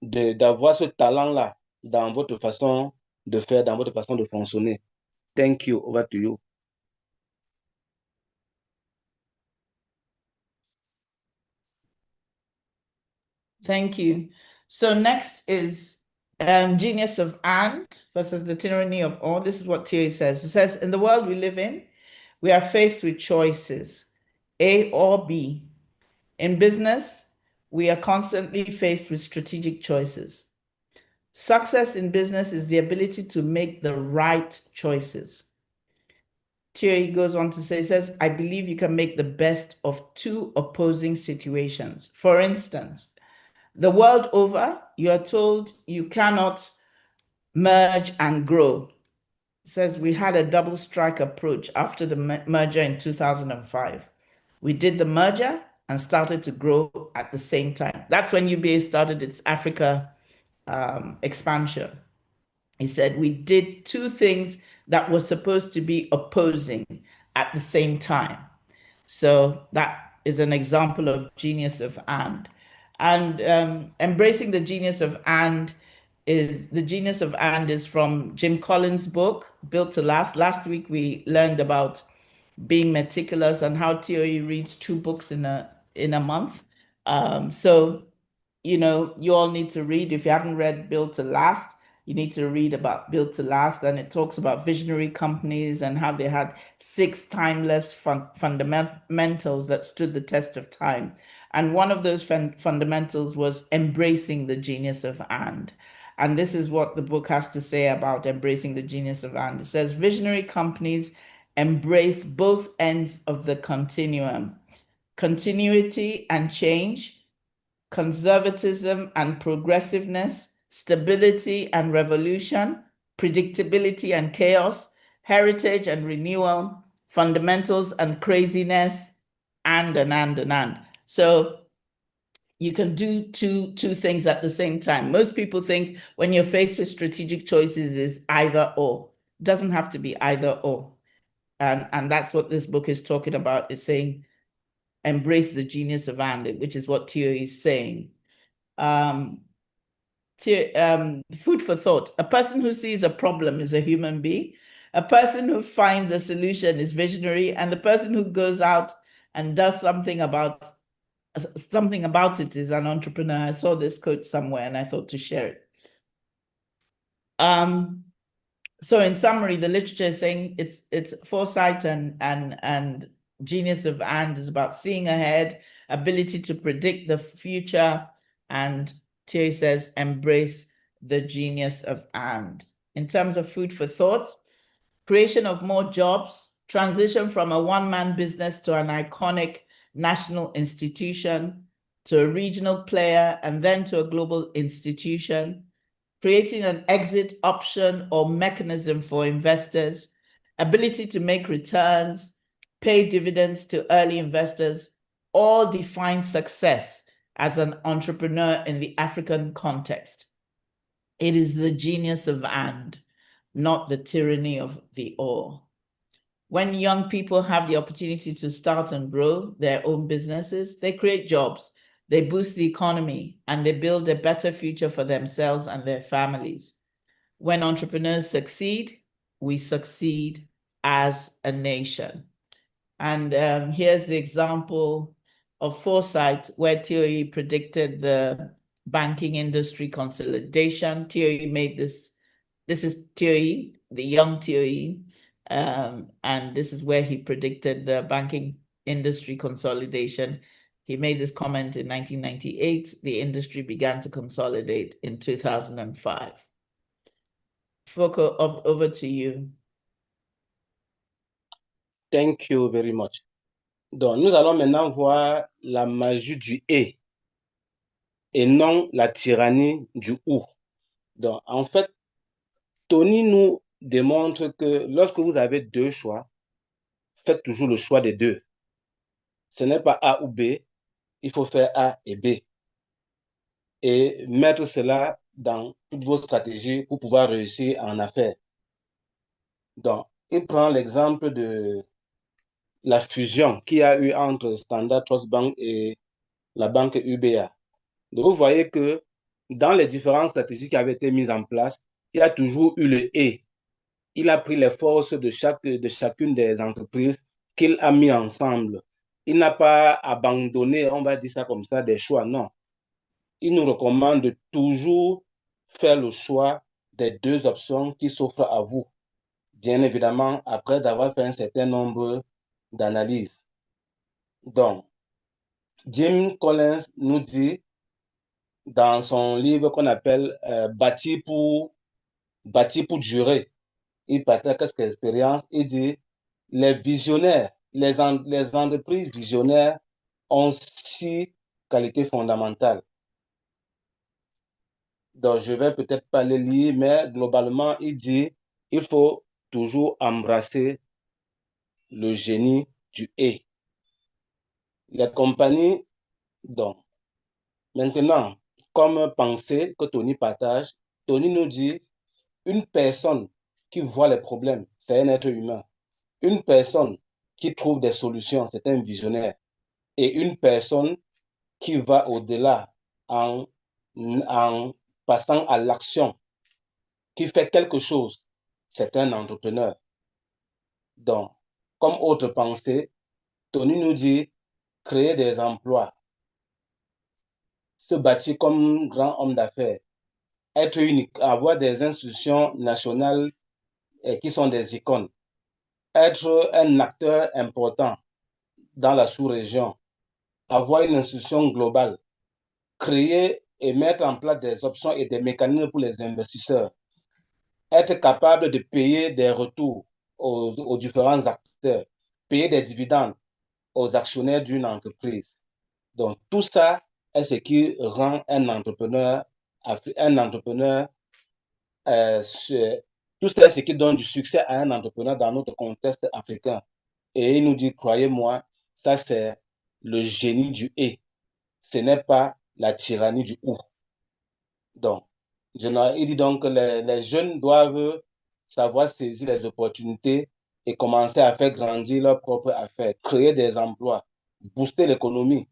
d'avoir ce talent-là dans votre façon de faire, dans votre façon de fonctionner. Thank you. Over to you. Thank you. So next is Genius of And versus the Tyranny of All. This is what Thierry says. It says, in the world we live in, we are faced with choices, A or B. In business, we are constantly faced with strategic choices. Success in business is the ability to make the right choices. Thierry goes on to say, says, I believe you can make the best of two opposing situations. For instance, the world over, you are told you cannot merge and grow. It says we had a double strike approach after the merger in 2005. We did the merger and started to grow at the same time. That's when UBA started its Africa expansion. He said, we did two things that were supposed to be opposing at the same time. So that is an example of genius of and. And embracing the genius of and is from Jim Collins' book, Built to Last. Last week we learned about being meticulous and how Theory reads 2 books in a month. So you all need to read. If you haven't read Built to Last, you need to read about Built to Last. And it talks about visionary companies and how they had 6 timeless fundamentals that stood the test of time. And one of those fundamentals was embracing the genius of and. And this is what the book has to say about embracing the genius of and. It says, visionary companies embrace both ends of the continuum, continuity and change, conservatism and progressiveness, stability and revolution, predictability and chaos, heritage and renewal, fundamentals and craziness, and. So you can do two things at the same time. Most people think when you're faced with strategic choices is either or. It doesn't have to be either or. And that's what this book is talking about. It's saying embrace the genius of and, which is what Theo is saying. Food for thought. A person who sees a problem is a human being. A person who finds a solution is visionary, and the person who goes out and does something about it is an entrepreneur. I saw this quote somewhere and I thought to share it. So in summary, the literature is saying it's foresight and genius of and is about seeing ahead, ability to predict the future, and Thierry says embrace the genius of and. In terms of food for thought, creation of more jobs, transition from a one-man business to an iconic national institution, to a regional player, and then to a global institution, creating an exit option or mechanism for investors, ability to make returns, pay dividends to early investors, all define success as an entrepreneur in the African context. It is the genius of and, not the tyranny of the or. When young people have the opportunity to start and grow their own businesses, they create jobs, they boost the economy, and they build a better future for themselves and their families. When entrepreneurs succeed, we succeed as a nation. And here's the example of Foresight, where Thierry predicted the banking industry consolidation. Thierry made this is Thierry, the young Thierry, and this is where he predicted the banking industry consolidation. He made this comment in 1998. The industry began to consolidate in 2005. Foko, over to you. Thank you very much. Donc, nous allons maintenant voir la magie du et non la tyrannie du ou. Donc, en fait, Tony nous démontre que lorsque vous avez 2 choix, faites toujours le choix des 2. Ce n'est pas A ou B, il faut faire A et B. Et mettre cela dans toutes vos stratégies pour pouvoir réussir en affaires. Donc, il prend l'exemple de la fusion qu'il y a eu entre Standard Trust Bank et la banque UBA. Donc, vous voyez que dans les différentes stratégies qui avaient été mises en place, il y a toujours eu le « et ». Il a pris les forces de chacune des entreprises qu'il a mis ensemble. Il n'a pas abandonné, on va dire ça comme ça, des choix, non. Il nous recommande de toujours faire le choix des 2 options qui s'offrent à vous. Bien évidemment, après d'avoir fait un certain nombre d'analyses. Donc, Jim Collins nous dit dans son livre qu'on appelle Bâti pour durer, il partage quelques expériences, il dit les visionnaires, les entreprises visionnaires ont 6 qualités fondamentales. Donc, je vais peut-être pas les lire, mais globalement, il dit il faut toujours embrasser le génie du et. Les compagnies, donc, maintenant, comme pensée que Tony partage. Tony nous dit, une personne qui voit les problèmes, c'est un être humain. Une personne qui trouve des solutions, c'est un visionnaire. Et une personne qui va au-delà en passant à l'action, qui fait quelque chose, c'est un entrepreneur. Donc, comme autre pensée, Tony nous dit créer des emplois, se bâtir comme grand homme d'affaires, être unique, avoir des institutions nationales qui sont des icônes, être un acteur important dans la sous-région, avoir une institution globale, créer et mettre en place des options et des mécanismes pour les investisseurs, être capable de payer des retours aux différents acteurs, payer des dividendes aux actionnaires d'une entreprise. Donc, tout ça est ce qui rend un entrepreneur, tout ça est ce qui donne du succès à un entrepreneur dans notre contexte africain. Et il nous dit, croyez-moi, ça c'est le génie du et. Ce n'est pas la tyrannie du ou. Donc, il dit donc que les jeunes doivent savoir saisir les opportunités et commencer à faire grandir leurs propres affaires, créer des emplois, booster l'économie,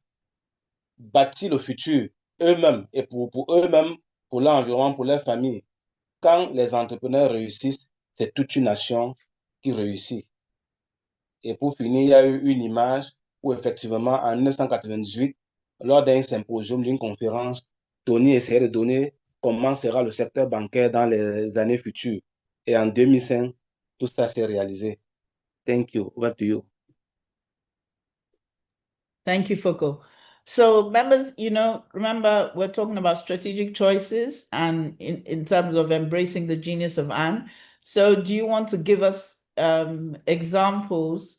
bâtir le futur eux-mêmes et pour eux-mêmes, pour l'environnement, pour leur famille. Quand les entrepreneurs réussissent, c'est toute une nation qui réussit. Et pour finir, il y a eu une image où effectivement, en 1998, lors d'un symposium, d'une conférence, Tony essayait de donner comment sera le secteur bancaire dans les années futures. Et en 2005, tout ça s'est réalisé. Thank you. Over to you. Thank you, Foko. So members, remember we're talking about strategic choices and in terms of embracing the genius of Anne. So do you want to give us examples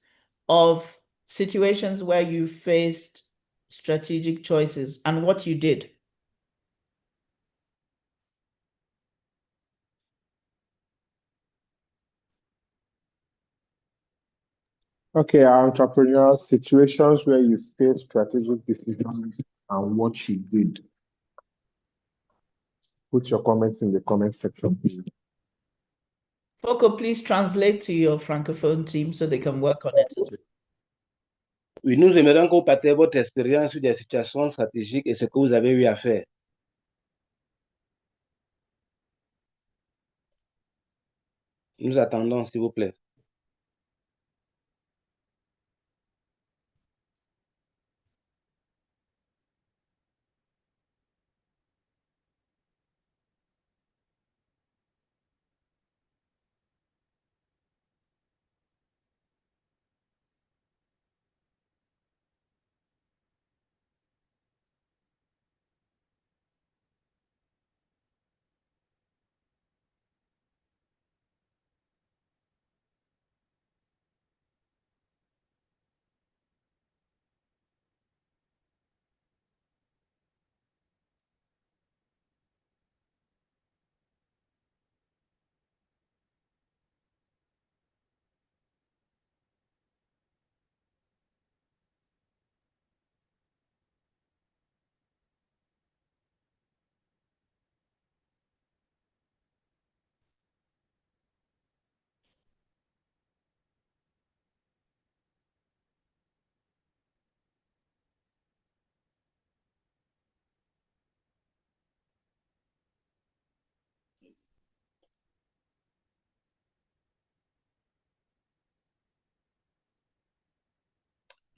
of situations where you faced strategic choices and what you did? Okay, entrepreneur situations where you face strategic decisions and what you did. Put your comments in the comment section, please. Foko, please translate to your francophone team so they can work on it as well. Oui, nous aimerions que vous partagez votre expérience sur des situations stratégiques et ce que vous avez eu à faire. Nous attendons, s'il vous plaît.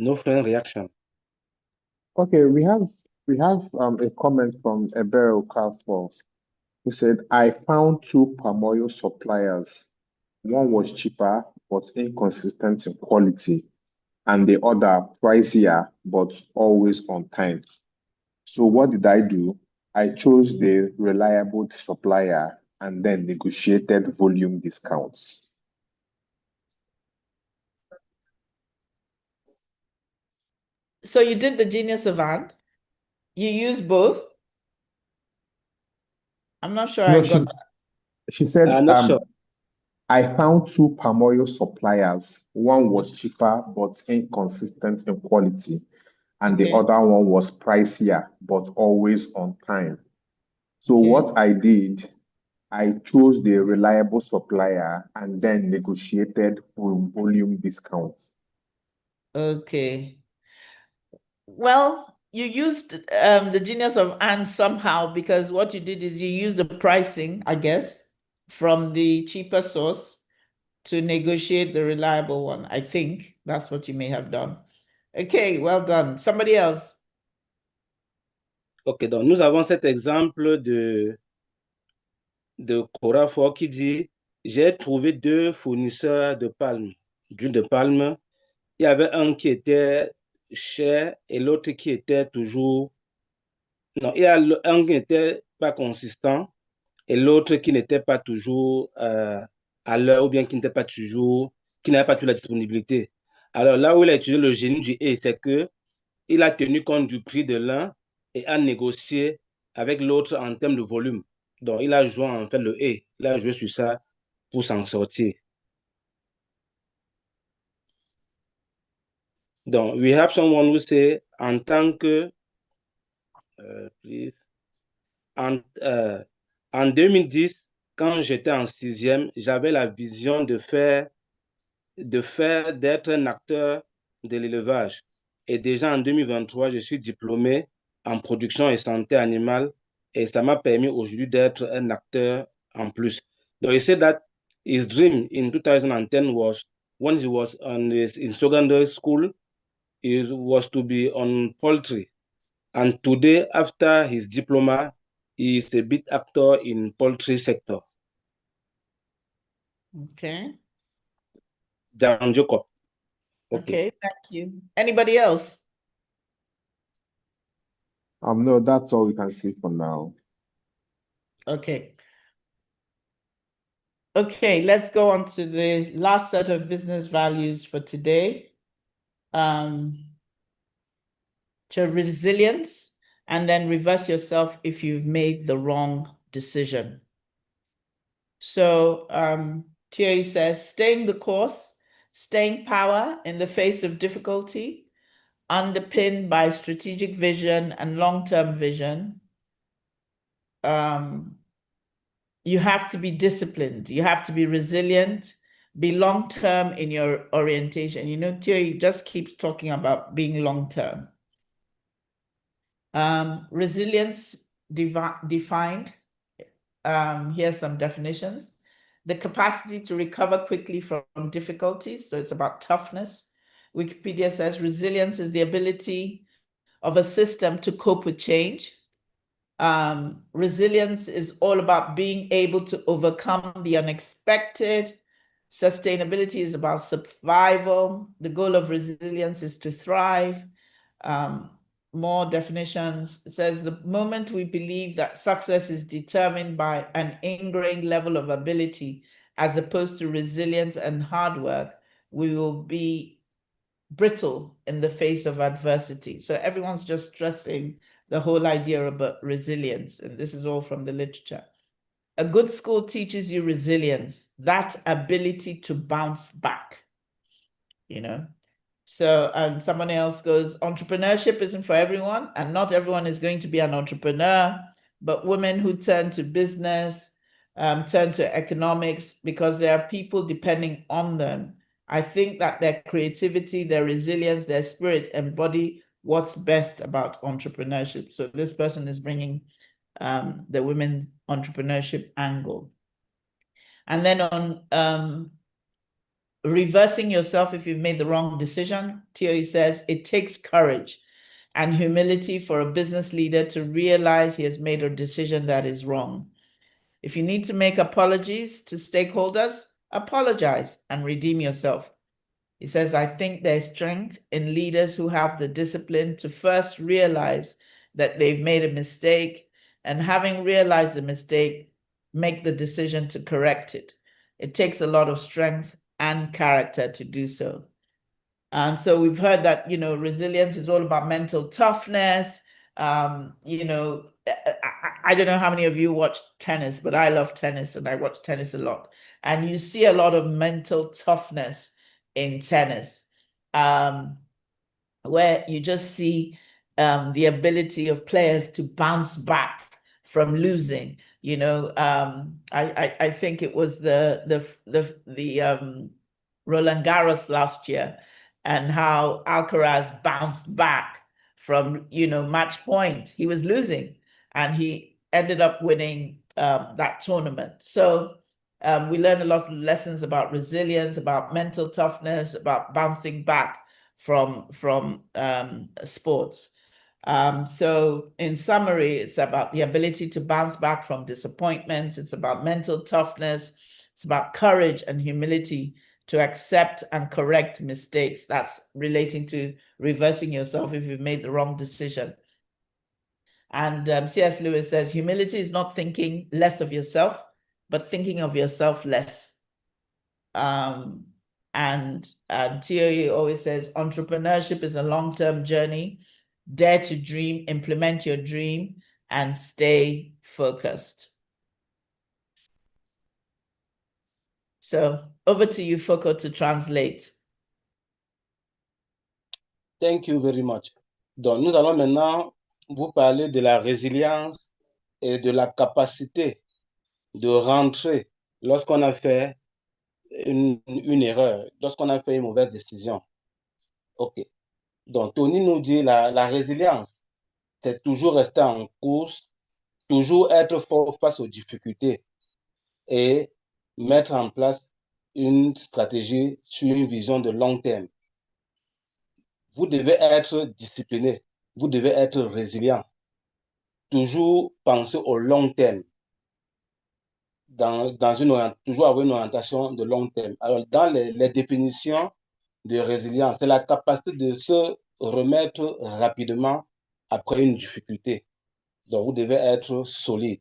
No friend reaction. Okay, we have a comment from Ebere Okafor who said, I found two palm oil suppliers. One was cheaper but inconsistent in quality, and the other pricier but always on time. So what did I do? I chose the reliable supplier and then negotiated volume discounts. So you did the genius of Anne. You used both. I'm not sure No, I got that. she said, I'm not sure. I found two palm oil suppliers. One was cheaper but inconsistent in quality, and the Okay. other one was pricier but always on time. So Okay. what I did, I chose the reliable supplier and then negotiated volume discounts. Okay. Well, you used the genius of and somehow, because what you did is you used the pricing, I guess, from the cheaper source to negotiate the reliable one. I think that's what you may have done. Okay, well done. Somebody else. Ok, donc nous avons cet exemple de Corafor qui dit, j'ai trouvé deux fournisseurs de palmes, d'huile de palme. Il y avait un qui était cher et l'autre qui était toujours... Non, il y a un qui n'était pas consistant et l'autre qui n'était pas toujours à l'heure ou bien qui n'était pas toujours, qui n'avait pas toujours la disponibilité. Alors là où il a utilisé le génie du et, c'est que il a tenu compte du prix de l'un et a négocié avec l'autre en termes de volume. Donc, il a joué en fait le et. Il a joué sur ça pour s'en sortir. Donc, we have someone who say, en tant que, please, en 2010, quand j'étais en sixième, j'avais la vision d'être un acteur de l'élevage. Et déjà en 2023, je suis diplômé en production et santé animale et ça m'a permis aujourd'hui d'être un acteur en plus. Donc, he said that his dream in 2010 was when he was in secondary school, it was to be on poultry. And today, after his diploma, he is a big actor in poultry sector. Okay. Dan Jacob. Okay, thank you. Anybody else? No, that's all we can see for now. Okay. Okay, let's go on to the last set of business values for today. To resilience, and then reverse yourself if you've made the wrong decision. So Thierry says, staying the course, staying power in the face of difficulty, underpinned by strategic vision and long-term vision. You have to be disciplined. You have to be resilient, be long-term in your orientation. You know, Thierry just keeps talking about being long-term. Resilience defined. Here's some definitions. The capacity to recover quickly from difficulties. So it's about toughness. Wikipedia says resilience is the ability of a system to cope with change. Resilience is all about being able to overcome the unexpected. Sustainability is about survival. The goal of resilience is to thrive. More definitions. It says the moment we believe that success is determined by an ingrained level of ability as opposed to resilience and hard work, we will be brittle in the face of adversity. So everyone's just stressing the whole idea about resilience, and this is all from the literature. A good school teaches you resilience, that ability to bounce back, you know. So, and someone else goes, entrepreneurship isn't for everyone, and not everyone is going to be an entrepreneur, but women who turn to business, turn to economics, because there are people depending on them. I think that their creativity, their resilience, their spirit embody what's best about entrepreneurship. So this person is bringing the women's entrepreneurship angle. And then on reversing yourself if you've made the wrong decision, Thierry says it takes courage and humility for a business leader to realize he has made a decision that is wrong. If you need to make apologies to stakeholders, apologize and redeem yourself. He says, I think there's strength in leaders who have the discipline to first realize that they've made a mistake, and having realized the mistake, make the decision to correct it. It takes a lot of strength and character to do so. And so we've heard that, you know, resilience is all about mental toughness. You know, I don't know how many of you watch tennis, but I love tennis and I watch tennis a lot. And you see a lot of mental toughness in tennis, where you just see the ability of players to bounce back from losing. You know, I think it was the Roland Garros last year, and how Alcaraz bounced back from, you know, match point. He was losing, and he ended up winning that tournament. So we learned a lot of lessons about resilience, about mental toughness, about bouncing back from sports. So in summary, it's about the ability to bounce back from disappointments. It's about mental toughness. It's about courage and humility to accept and correct mistakes. That's relating to reversing yourself if you've made the wrong decision. And C.S. Lewis says, humility is not thinking less of yourself, but thinking of yourself less. And TOE always says, entrepreneurship is a long-term journey. Dare to dream, implement your dream, and stay focused. So over to you, Foko, to translate. Thank you very much. Donc, nous allons maintenant vous parler de la résilience et de la capacité de rentrer lorsqu'on a fait une erreur, lorsqu'on a fait une mauvaise décision. OK. Donc, Tony nous dit la résilience, c'est toujours rester en course, toujours être fort face aux difficultés et mettre en place une stratégie sur une vision de long terme. Vous devez être discipliné, vous devez être résilient, toujours penser au long terme, toujours avoir une orientation de long terme. Alors, dans les définitions de résilience, c'est la capacité de se remettre rapidement après une difficulté. Donc, vous devez être solide.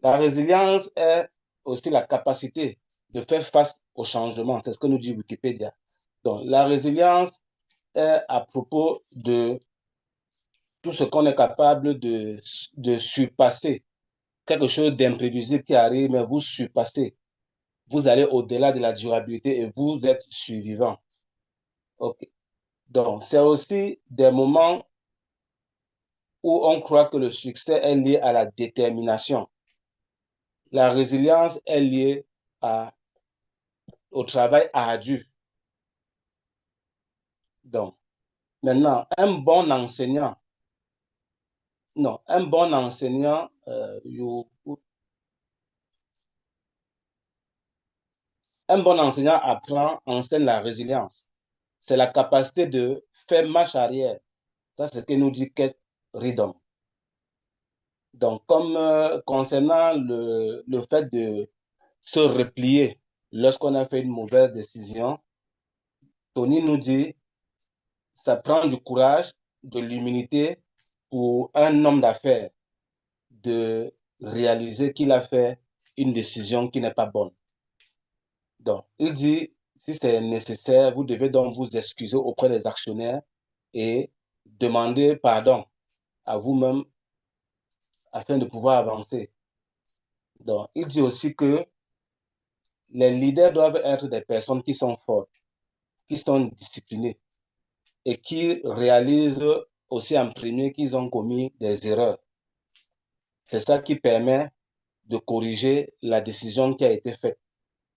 La résilience est aussi la capacité de faire face au changement. C'est ce que nous dit Wikipédia. Donc, la résilience est à propos de tout ce qu'on est capable de surpasser. Quelque chose d'imprévisible qui arrive, mais vous surpassez. Vous allez au-delà de la durabilité et vous êtes survivant. OK. Donc, c'est aussi des moments où on croit que le succès est lié à la détermination. La résilience est liée au travail ardu. Donc, maintenant, un bon enseignant enseigne la résilience. C'est la capacité de faire marche arrière. Ça, c'est ce que nous dit Kate Ridham. Donc, comme concernant le fait de se replier lorsqu'on a fait une mauvaise décision, Tony nous dit, ça prend du courage, de l'humilité pour un homme d'affaires de réaliser qu'il a fait une décision qui n'est pas bonne. Donc, il dit, si c'est nécessaire, vous devez donc vous excuser auprès des actionnaires et demander pardon à vous-même afin de pouvoir avancer. Donc, il dit aussi que les leaders doivent être des personnes qui sont fortes, qui sont disciplinées et qui réalisent aussi en premier qu'ils ont commis des erreurs. C'est ça qui permet de corriger la décision qui a été faite.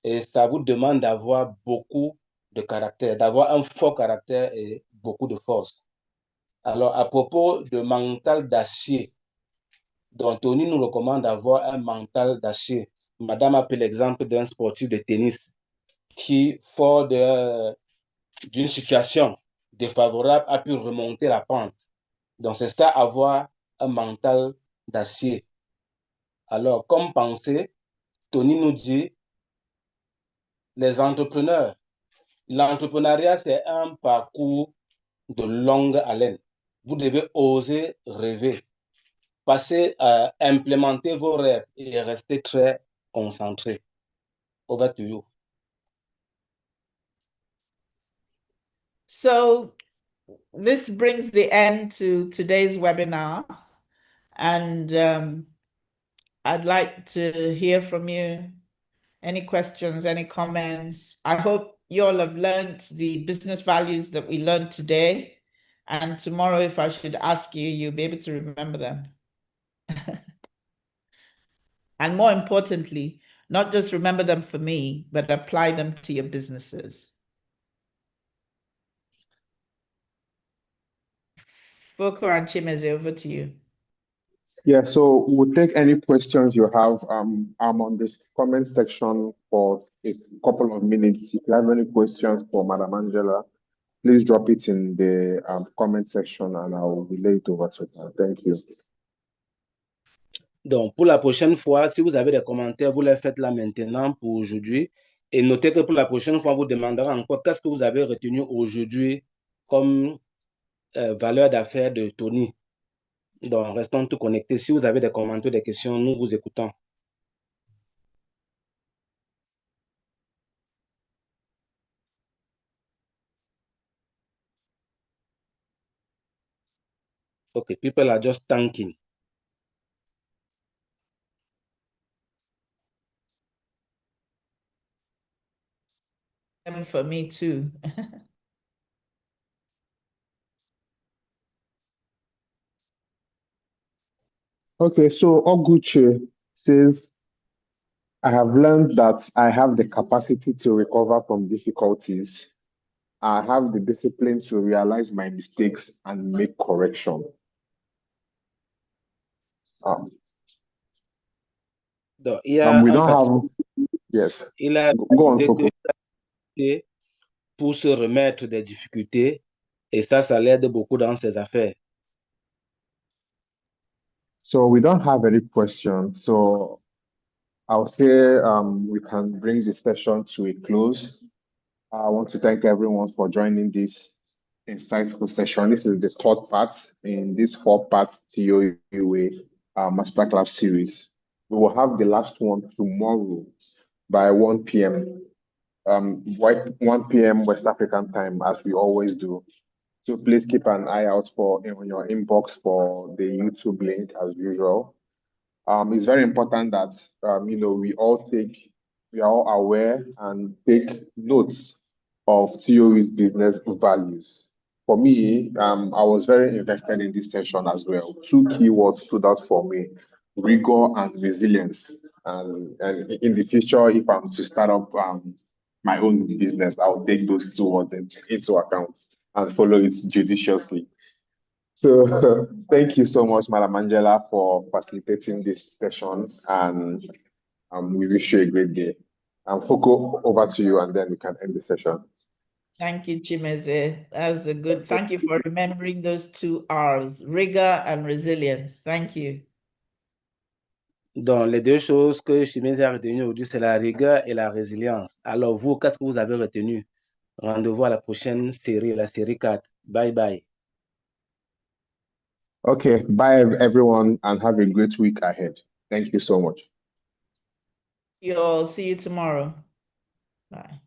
Et ça vous demande d'avoir beaucoup de caractère, d'avoir un fort caractère et beaucoup de force. Alors, à propos de mental d'acier, dont Tony nous recommande d'avoir un mental d'acier. Madame a pris l'exemple d'un sportif de tennis qui, fort d'une situation défavorable, a pu remonter la pente. Donc, c'est ça, avoir un mental d'acier. Alors, comme pensée, Tony nous dit, les entrepreneurs, l'entrepreneuriat, c'est un parcours de longue haleine. Vous devez oser rêver, passer à implémenter vos rêves et rester très concentré. Over to you. So this brings the end to today's webinar. And I'd like to hear from you. Any questions, any comments? I hope you all have learned the business values that we learned today. And tomorrow, if I should ask you, you'll be able to remember them. And more importantly, not just remember them for me, but apply them to your businesses. Foko and Chimeze, over to you. Yeah, so we'll take any questions you have. I'm on this comment section for a couple of minutes. If you have any questions for Madam Angela, please drop it in the comment section and I'll relay it over to her. Thank you. Donc, pour la prochaine fois, si vous avez des commentaires, vous les faites là maintenant pour aujourd'hui. Et notez que pour la prochaine fois, on vous demandera encore qu'est-ce que vous avez retenu aujourd'hui comme valeur d'affaires de Tony. Donc, restons tout connectés. Si vous avez des commentaires, des questions, nous vous écoutons. Okay, people are just thanking. And for me too. Okay, so Oguche says, I have learned that I have the capacity to recover from difficulties. I have the discipline to realize my mistakes and make correction. Donc, il y a we un don't patron, have, yes. il a Go on, dit Coco. que pour se remettre des difficultés, et ça l'aide beaucoup dans ses affaires. So we don't have any questions. So I'll say we can bring the session to a close. I want to thank everyone for joining this insightful session. This is the third part in this four-part TOE masterclass series. We will have the last one tomorrow by 1 p.m. 1 p.m. West African time, as we always do. So please keep an eye out on your inbox for the YouTube link as usual. It's very important that we are all aware and take notes of TOE's business values. For me, I was very invested in this session as well. Two keywords stood out for me: rigor and resilience. And in the future, if I'm to start up my own business, I'll take those two words into account and follow it judiciously. So thank you so much, Madam Angela, for facilitating this session, and we wish you a great day. Foko, over to you, and then we can end the session. Thank you, Chimeze. That was a good, thank you for remembering those two R's, rigor and resilience. Thank you. Donc, les deux choses que Chimèse a retenues aujourd'hui, c'est la rigueur et la résilience. Alors, vous, qu'est-ce que vous avez retenu? Rendez-vous à la prochaine série, la série 4. Bye bye. Okay, bye everyone, and have a great week ahead. Thank you so much. You'll see you tomorrow. Bye.